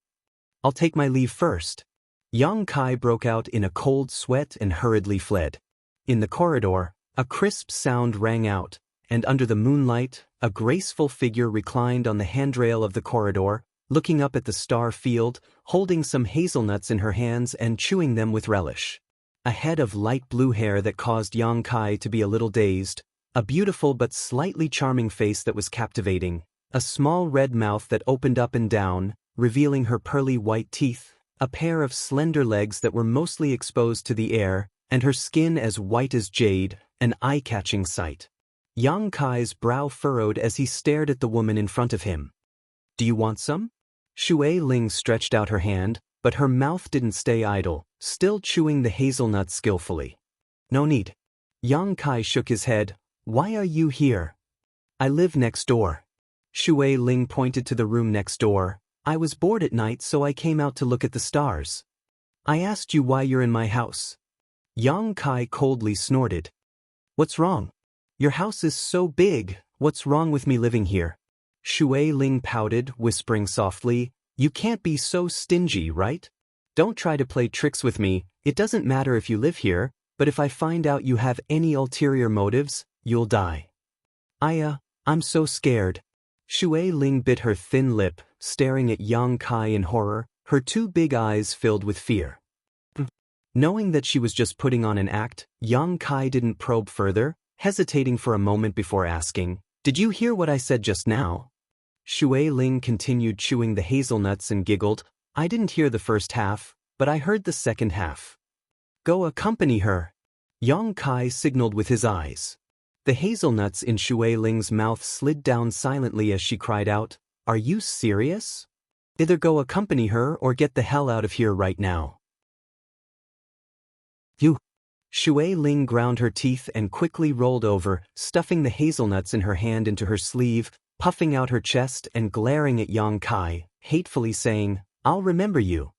I'll take my leave first." Yang Kai broke out in a cold sweat and hurriedly fled. In the corridor, a crisp sound rang out, and under the moonlight, a graceful figure reclined on the handrail of the corridor, looking up at the star field, holding some hazelnuts in her hands and chewing them with relish. A head of light blue hair that caused Yang Kai to be a little dazed, a beautiful but slightly charming face that was captivating, a small red mouth that opened up and down, revealing her pearly white teeth, a pair of slender legs that were mostly exposed to the air, and her skin as white as jade, an eye-catching sight. Yang Kai's brow furrowed as he stared at the woman in front of him. "Do you want some?" Shui Ling stretched out her hand, but her mouth didn't stay idle, still chewing the hazelnut skillfully. "No need." Yang Kai shook his head. "Why are you here?" "I live next door." Shui Ling pointed to the room next door. "I was bored at night, so I came out to look at the stars." "I asked you why you're in my house." Yang Kai coldly snorted. "What's wrong? Your house is so big, What's wrong with me living here? Shui Ling pouted, whispering softly, "You can't be so stingy, right? Don't try to play tricks with me. It doesn't matter if you live here, but if I find out you have any ulterior motives, you'll die." I'm so scared." Shui Ling bit her thin lip, staring at Yang Kai in horror, her two big eyes filled with fear. Knowing that she was just putting on an act, Yang Kai didn't probe further, hesitating for a moment before asking, "Did you hear what I said just now?" Shui Ling continued chewing the hazelnuts and giggled, "I didn't hear the first half, but I heard the second half." "Go accompany her." Yang Kai signaled with his eyes. The hazelnuts in Shui Ling's mouth slid down silently as she cried out, "Are you serious? Either go accompany her or get the hell out of here right now." "You." Shui Ling ground her teeth and quickly rolled over, stuffing the hazelnuts in her hand into her sleeve, puffing out her chest and glaring at Yang Kai, hatefully saying, "I'll remember you."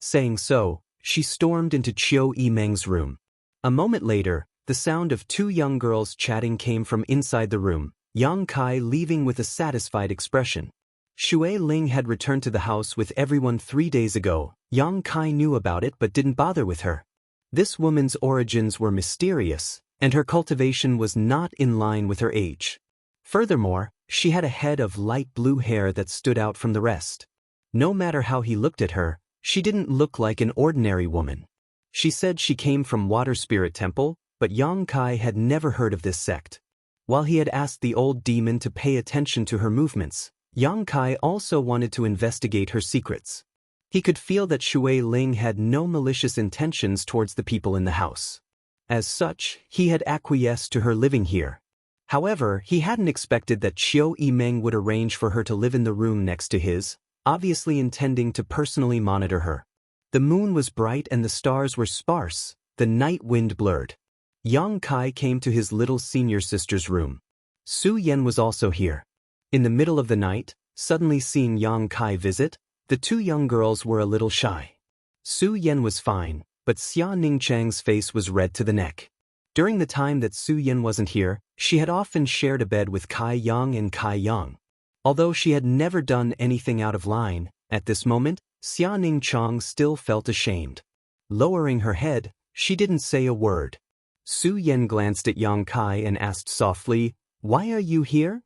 Saying so, she stormed into Qiu Yimeng's room. A moment later, the sound of two young girls chatting came from inside the room, Yang Kai leaving with a satisfied expression. Shui Ling had returned to the house with everyone 3 days ago. Yang Kai knew about it but didn't bother with her. This woman's origins were mysterious, and her cultivation was not in line with her age. Furthermore, she had a head of light blue hair that stood out from the rest. No matter how he looked at her, she didn't look like an ordinary woman. She said she came from Water Spirit Temple, but Yang Kai had never heard of this sect. While he had asked the old demon to pay attention to her movements, Yang Kai also wanted to investigate her secrets. He could feel that Shui Ling had no malicious intentions towards the people in the house. As such, he had acquiesced to her living here. However, he hadn't expected that Qiu Yimeng would arrange for her to live in the room next to his, obviously intending to personally monitor her. The moon was bright and the stars were sparse, the night wind blurred. Yang Kai came to his little senior sister's room. Su Yan was also here. In the middle of the night, suddenly seeing Yang Kai visit, the two young girls were a little shy. Su Yan was fine, but Xia Ningchang's face was red to the neck. During the time that Su Yan wasn't here, she had often shared a bed with Kai Yang and Kai Yang. Although she had never done anything out of line, at this moment, Xia Ningchang still felt ashamed. Lowering her head, she didn't say a word. Su Yan glanced at Yang Kai and asked softly, "Why are you here?"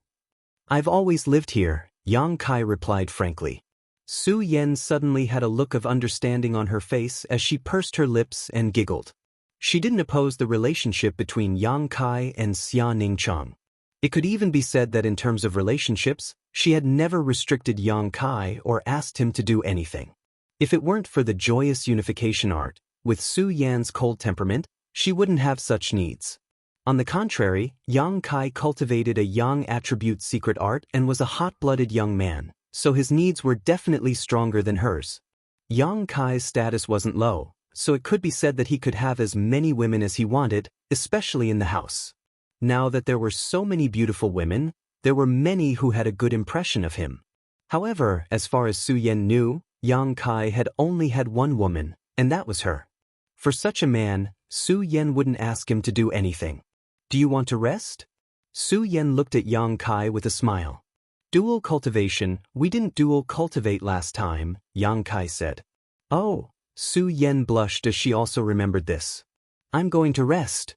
"I've always lived here," Yang Kai replied frankly. Su Yan suddenly had a look of understanding on her face as she pursed her lips and giggled. She didn't oppose the relationship between Yang Kai and Xia Ningchang. It could even be said that in terms of relationships, she had never restricted Yang Kai or asked him to do anything. If it weren't for the joyous unification art, with Su Yan's cold temperament, she wouldn't have such needs. On the contrary, Yang Kai cultivated a yang attribute secret art and was a hot-blooded young man, so his needs were definitely stronger than hers. Yang Kai's status wasn't low, so it could be said that he could have as many women as he wanted, especially in the house. Now that there were so many beautiful women, there were many who had a good impression of him. However, as far as Su Yan knew, Yang Kai had only had one woman, and that was her. For such a man, Su Yan wouldn't ask him to do anything. "Do you want to rest?" Su Yan looked at Yang Kai with a smile. "Dual cultivation, we didn't dual cultivate last time," Yang Kai said. "Oh," Su Yan blushed as she also remembered this. "I'm going to rest."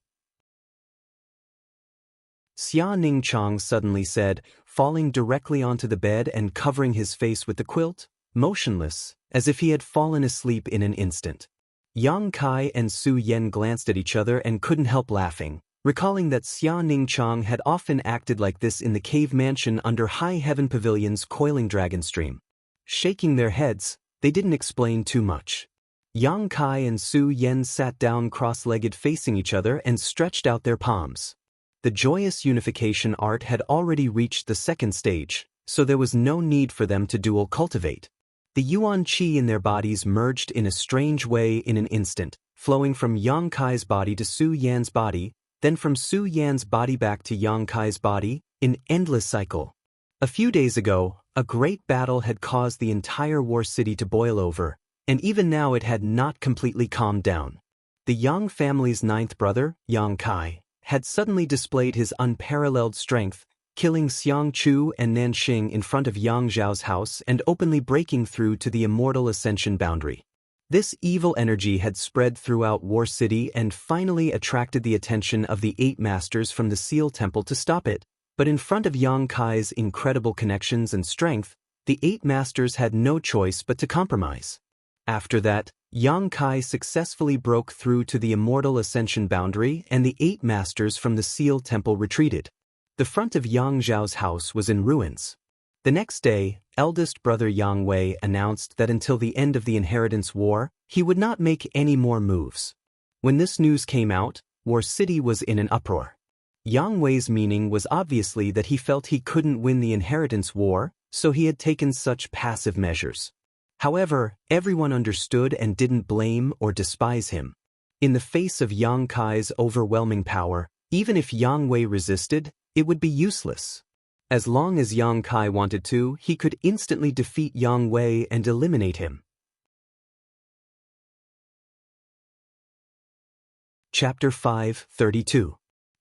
Xia Ningchang suddenly said, falling directly onto the bed and covering his face with the quilt, motionless, as if he had fallen asleep in an instant. Yang Kai and Su Yan glanced at each other and couldn't help laughing, recalling that Xia Ningchang had often acted like this in the cave mansion under High Heaven Pavilion's coiling dragon stream. Shaking their heads, they didn't explain too much. Yang Kai and Su Yan sat down cross-legged facing each other and stretched out their palms. The joyous unification art had already reached the second stage, so there was no need for them to dual cultivate. The yuan qi in their bodies merged in a strange way in an instant, flowing from Yang Kai's body to Su Yan's body, then from Su Yan's body back to Yang Kai's body, in endless cycle. A few days ago, a great battle had caused the entire war city to boil over, and even now it had not completely calmed down. The Yang family's ninth brother, Yang Kai, had suddenly displayed his unparalleled strength, killing Xianxia and Nanxing in front of Yang Zhao's house and openly breaking through to the Immortal Ascension boundary. This evil energy had spread throughout War City and finally attracted the attention of the 8 masters from the Seal Temple to stop it, but in front of Yang Kai's incredible connections and strength, the 8 masters had no choice but to compromise. After that, Yang Kai successfully broke through to the Immortal Ascension boundary and the 8 masters from the Seal Temple retreated. The front of Yang Zhao's house was in ruins. The next day, eldest brother Yang Wei announced that until the end of the Inheritance War, he would not make any more moves. When this news came out, War City was in an uproar. Yang Wei's meaning was obviously that he felt he couldn't win the Inheritance War, so he had taken such passive measures. However, everyone understood and didn't blame or despise him. In the face of Yang Kai's overwhelming power, even if Yang Wei resisted, it would be useless. As long as Yang Kai wanted to, he could instantly defeat Yang Wei and eliminate him. Chapter 5:32.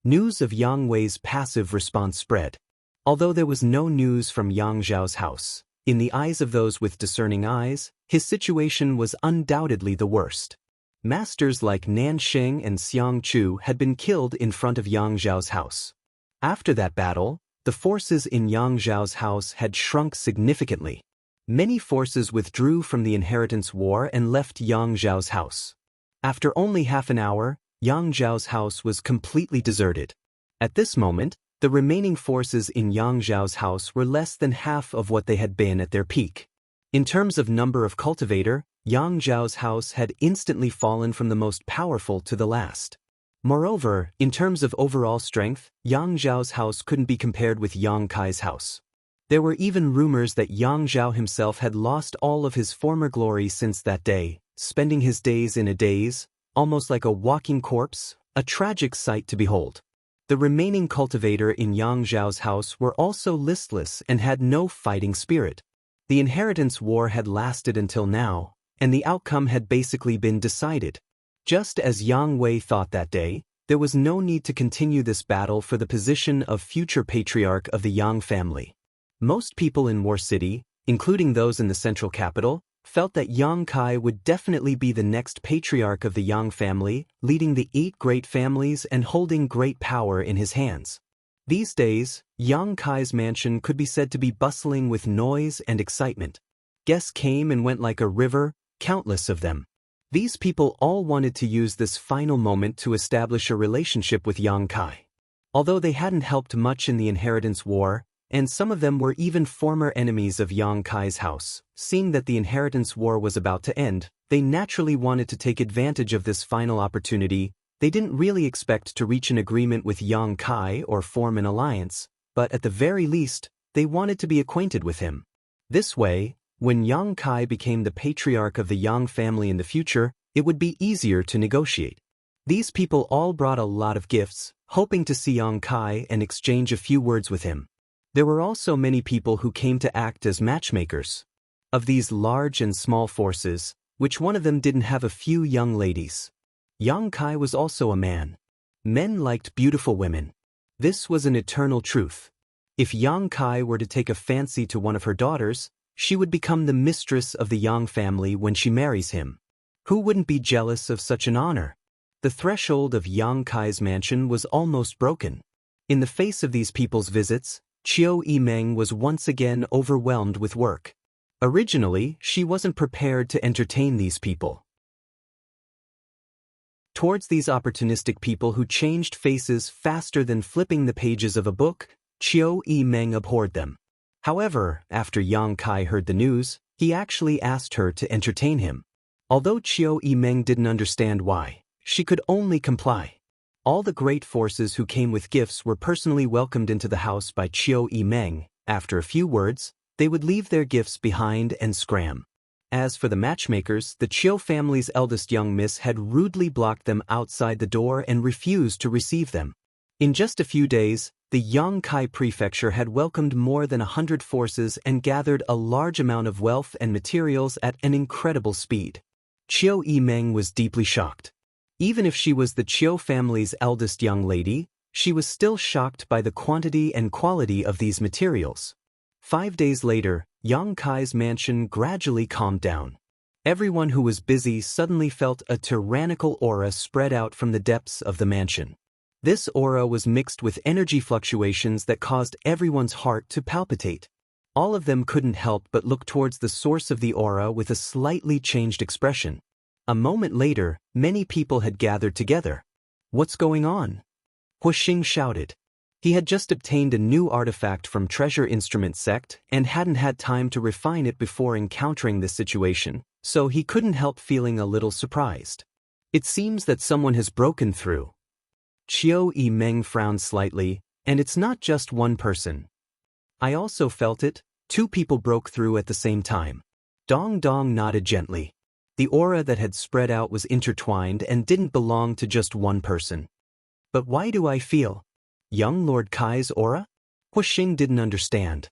News of Yang Wei's passive response spread. Although there was no news from Yang Zhao's house, in the eyes of those with discerning eyes, his situation was undoubtedly the worst. Masters like Nanxing and Xianxia had been killed in front of Yang Zhao's house. After that battle, the forces in Yang Zhao's house had shrunk significantly. Many forces withdrew from the Inheritance War and left Yang Zhao's house. After only half an hour, Yang Zhao's house was completely deserted. At this moment, the remaining forces in Yang Zhao's house were less than half of what they had been at their peak. In terms of number of cultivator, Yang Zhao's house had instantly fallen from the most powerful to the last. Moreover, in terms of overall strength, Yang Zhao's house couldn't be compared with Yang Kai's house. There were even rumors that Yang Zhao himself had lost all of his former glory since that day, spending his days in a daze, almost like a walking corpse, a tragic sight to behold. The remaining cultivator in Yang Zhao's house were also listless and had no fighting spirit. The Inheritance War had lasted until now, and the outcome had basically been decided. Just as Yang Wei thought that day, there was no need to continue this battle for the position of future patriarch of the Yang family. Most people in War City, including those in the central capital, felt that Yang Kai would definitely be the next patriarch of the Yang family, leading the 8 great families and holding great power in his hands. These days, Yang Kai's mansion could be said to be bustling with noise and excitement. Guests came and went like a river, countless of them. These people all wanted to use this final moment to establish a relationship with Yang Kai. Although they hadn't helped much in the Inheritance War, and some of them were even former enemies of Yang Kai's house, seeing that the Inheritance War was about to end, they naturally wanted to take advantage of this final opportunity. They didn't really expect to reach an agreement with Yang Kai or form an alliance, but at the very least, they wanted to be acquainted with him. This way, when Yang Kai became the patriarch of the Yang family in the future, it would be easier to negotiate. These people all brought a lot of gifts, hoping to see Yang Kai and exchange a few words with him. There were also many people who came to act as matchmakers. Of these large and small forces, which one of them didn't have a few young ladies? Yang Kai was also a man. Men liked beautiful women. This was an eternal truth. If Yang Kai were to take a fancy to one of her daughters, she would become the mistress of the Yang family when she marries him. Who wouldn't be jealous of such an honor? The threshold of Yang Kai's mansion was almost broken. In the face of these people's visits, Qiu Yimeng was once again overwhelmed with work. Originally, she wasn't prepared to entertain these people. Towards these opportunistic people who changed faces faster than flipping the pages of a book, Qiu Yimeng abhorred them. However, after Yang Kai heard the news, he actually asked her to entertain him. Although Qiu Yimeng didn't understand why, she could only comply. All the great forces who came with gifts were personally welcomed into the house by Qiu Yimeng. After a few words, they would leave their gifts behind and scram. As for the matchmakers, the Qiu family's eldest young miss had rudely blocked them outside the door and refused to receive them. In just a few days, the Yang Kai prefecture had welcomed more than 100 forces and gathered a large amount of wealth and materials at an incredible speed. Qiu Yimeng was deeply shocked. Even if she was the Qiu family's eldest young lady, She was still shocked by the quantity and quality of these materials. 5 days later, Yang Kai's mansion gradually calmed down. Everyone who was busy suddenly felt a tyrannical aura spread out from the depths of the mansion. This aura was mixed with energy fluctuations that caused everyone's heart to palpitate. All of them couldn't help but look towards the source of the aura with a slightly changed expression. A moment later, many people had gathered together. "What's going on?" Huixing shouted. He had just obtained a new artifact from Treasure Instrument Sect and hadn't had time to refine it before encountering this situation, so he couldn't help feeling a little surprised. "It seems that someone has broken through." Qiu Yimeng frowned slightly, "And it's not just one person. I also felt it. 2 people broke through at the same time." Dong Dong nodded gently. The aura that had spread out was intertwined and didn't belong to just one person. "But why do I feel young Lord Kai's aura?" Huixing didn't understand.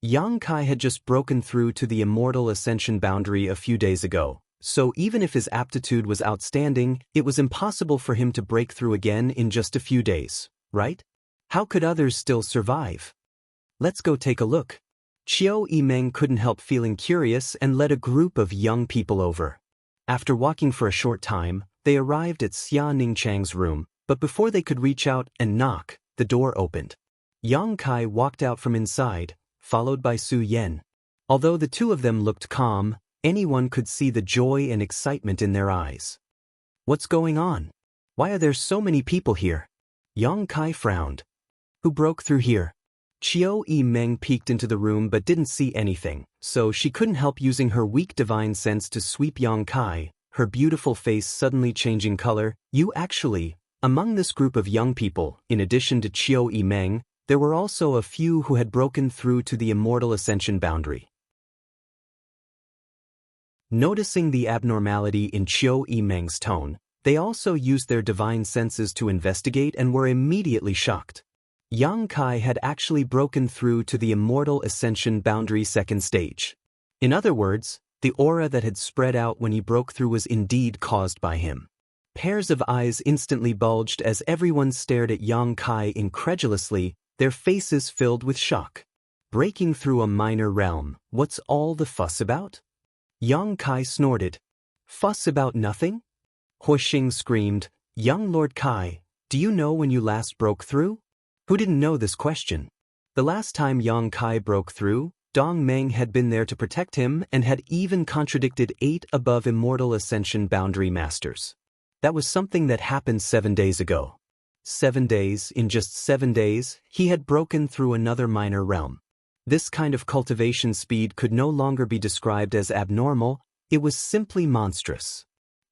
Yang Kai had just broken through to the Immortal Ascension boundary a few days ago, so even if his aptitude was outstanding, it was impossible for him to break through again in just a few days, right? How could others still survive? "Let's go take a look." Qiu Yimeng couldn't help feeling curious and led a group of young people over. After walking for a short time, they arrived at Xia Ningchang's room, but before they could reach out and knock, the door opened. Yang Kai walked out from inside, followed by Su Yan. Although the 2 of them looked calm, anyone could see the joy and excitement in their eyes. "What's going on? Why are there so many people here?" Yang Kai frowned. "Who broke through here?" Qiu Yimeng peeked into the room but didn't see anything, so she couldn't help using her weak divine sense to sweep Yang Kai, her beautiful face suddenly changing color. "You actually..." Among this group of young people, in addition to Qiu Yimeng, there were also a few who had broken through to the Immortal Ascension boundary. Noticing the abnormality in Qiu Yimeng's tone, they also used their divine senses to investigate and were immediately shocked. Yang Kai had actually broken through to the Immortal Ascension boundary 2nd stage. In other words, the aura that had spread out when he broke through was indeed caused by him. Pairs of eyes instantly bulged as everyone stared at Yang Kai incredulously, their faces filled with shock. "Breaking through a minor realm, what's all the fuss about?" Yang Kai snorted. "Fuss about nothing?" Huixing screamed, "Young Lord Kai, do you know when you last broke through?" Who didn't know this question? The last time Yang Kai broke through, Dong Meng had been there to protect him and had even contradicted 8 above Immortal Ascension boundary masters. That was something that happened 7 days ago. 7 days, in just 7 days, he had broken through another minor realm. This kind of cultivation speed could no longer be described as abnormal, it was simply monstrous.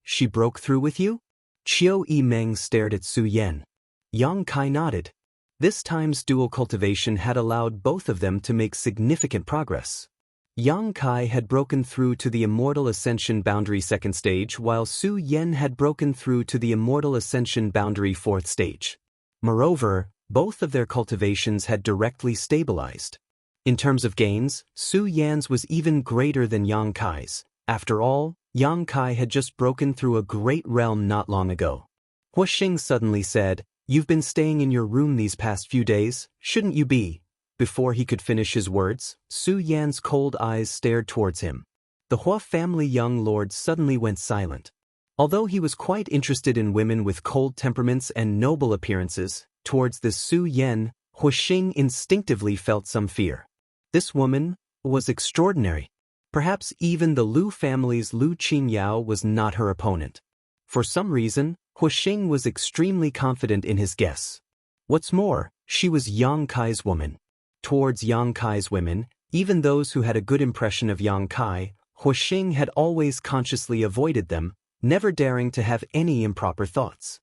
"She broke through with you?" Qiu Yimeng stared at Su Yan. Yang Kai nodded. This time's dual cultivation had allowed both of them to make significant progress. Yang Kai had broken through to the Immortal Ascension boundary 2nd stage, while Su Yan had broken through to the Immortal Ascension boundary 4th stage. Moreover, both of their cultivations had directly stabilized. In terms of gains, Su Yan's was even greater than Yang Kai's. After all, Yang Kai had just broken through a great realm not long ago. Huixing suddenly said, "You've been staying in your room these past few days, shouldn't you be?" Before he could finish his words, Su Yan's cold eyes stared towards him. The Hua family young lord suddenly went silent. Although he was quite interested in women with cold temperaments and noble appearances, towards this Su Yan, Huixing instinctively felt some fear. This woman was extraordinary. Perhaps even the Lu family's Lu Qingyao was not her opponent. For some reason, Huixing was extremely confident in his guess. What's more, she was Yang Kai's woman. Towards Yang Kai's women, even those who had a good impression of Yang Kai, Huixing had always consciously avoided them, never daring to have any improper thoughts.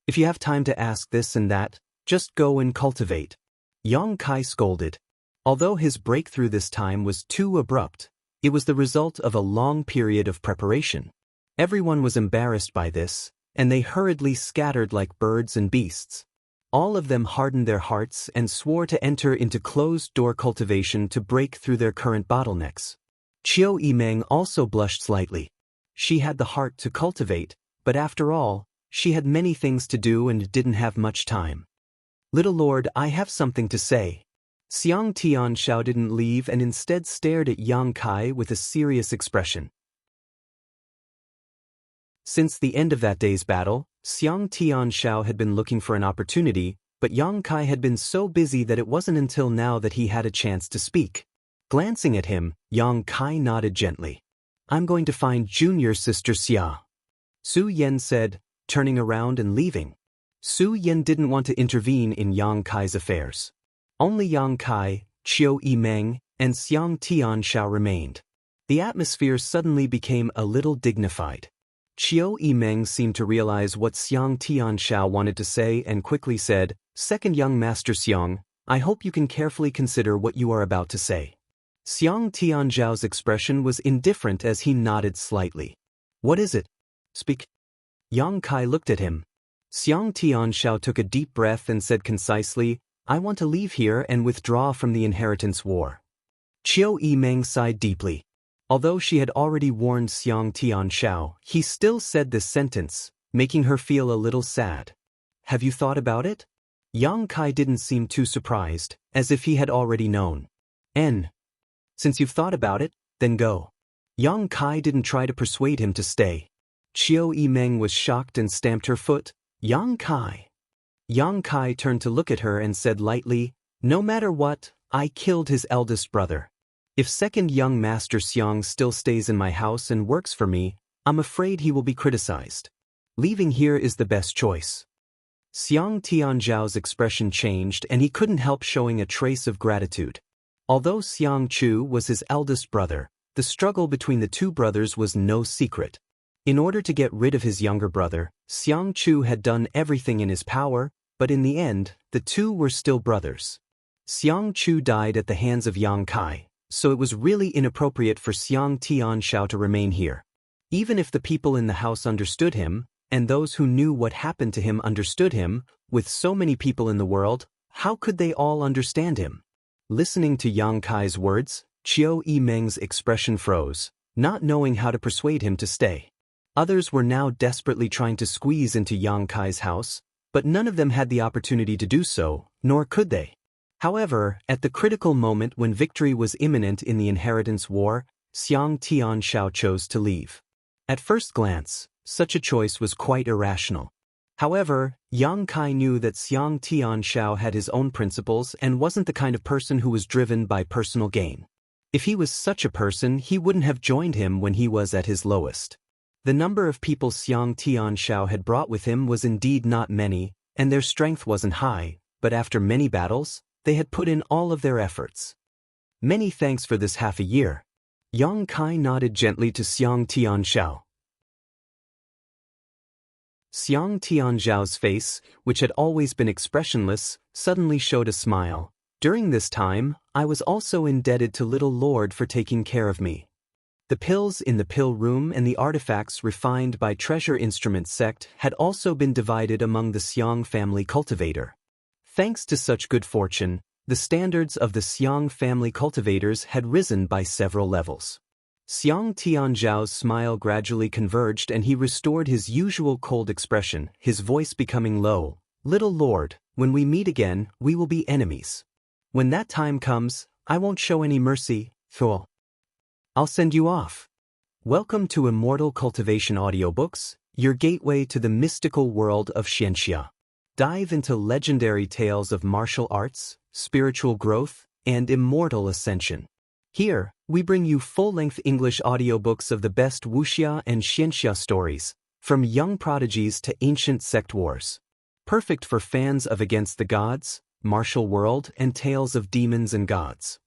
"If you have time to ask this and that, just go and cultivate," Yang Kai scolded. Although his breakthrough this time was too abrupt, it was the result of a long period of preparation. Everyone was embarrassed by this, and they hurriedly scattered like birds and beasts. All of them hardened their hearts and swore to enter into closed-door cultivation to break through their current bottlenecks. Qiu Yimeng also blushed slightly. She had the heart to cultivate, but after all, she had many things to do and didn't have much time. Little Lord, I have something to say. Xianxia didn't leave and instead stared at Yang Kai with a serious expression. Since the end of that day's battle, Xianxia had been looking for an opportunity, but Yang Kai had been so busy that it wasn't until now that he had a chance to speak. Glancing at him, Yang Kai nodded gently. I'm going to find junior sister Xia. Su Yan said, turning around and leaving. Su Yan didn't want to intervene in Yang Kai's affairs. Only Yang Kai, Qiu Yimeng, and Xianxia remained. The atmosphere suddenly became a little dignified. Qiu Yimeng seemed to realize what Xianxia wanted to say and quickly said, Second young Master Xiang, I hope you can carefully consider what you are about to say. Xianxia's expression was indifferent as he nodded slightly. What is it? Speak. Yang Kai looked at him. Xianxia took a deep breath and said concisely, I want to leave here and withdraw from the inheritance war. Qiu Yimeng sighed deeply. Although she had already warned Xianxia, he still said this sentence, making her feel a little sad. Have you thought about it? Yang Kai didn't seem too surprised, as if he had already known. Since you've thought about it, then go. Yang Kai didn't try to persuade him to stay. Qiu Yimeng was shocked and stamped her foot. Yang Kai. Yang Kai turned to look at her and said lightly, No matter what, I killed his eldest brother. If second young Master Xiang still stays in my house and works for me, I'm afraid he will be criticized. Leaving here is the best choice. Xianxia's expression changed and he couldn't help showing a trace of gratitude. Although Xiang Chu was his eldest brother, the struggle between the two brothers was no secret. In order to get rid of his younger brother, Xiang Chu had done everything in his power, but in the end, the two were still brothers. Xiang Chu died at the hands of Yang Kai, so it was really inappropriate for Xianxia to remain here. Even if the people in the house understood him, and those who knew what happened to him understood him, with so many people in the world, how could they all understand him? Listening to Yang Kai's words, Qiu Yimeng's expression froze, not knowing how to persuade him to stay. Others were now desperately trying to squeeze into Yang Kai's house, but none of them had the opportunity to do so, nor could they. However, at the critical moment when victory was imminent in the inheritance war, Xianxia chose to leave. At first glance, such a choice was quite irrational. However, Yang Kai knew that Xianxia had his own principles and wasn't the kind of person who was driven by personal gain. If he was such a person, he wouldn't have joined him when he was at his lowest. The number of people Xianxia had brought with him was indeed not many, and their strength wasn't high, but after many battles, they had put in all of their efforts. Many thanks for this half a year. Yang Kai nodded gently to Xianxia. Xianxia's face, which had always been expressionless, suddenly showed a smile. During this time, I was also indebted to Little Lord for taking care of me. The pills in the pill room and the artifacts refined by Treasure Instrument sect had also been divided among the Xiang family cultivator. Thanks to such good fortune, the standards of the Xiang family cultivators had risen by several levels. Xianxia's smile gradually converged and he restored his usual cold expression, his voice becoming low. Little Lord, when we meet again, we will be enemies. When that time comes, I won't show any mercy, I'll send you off. Welcome to Immortal Cultivation Audiobooks, your gateway to the mystical world of Xianxia. Dive into legendary tales of martial arts, spiritual growth, and immortal ascension. Here, we bring you full-length English audiobooks of the best Wuxia and Xianxia stories, from young prodigies to ancient sect wars. Perfect for fans of Against the Gods, Martial World, and tales of demons and gods.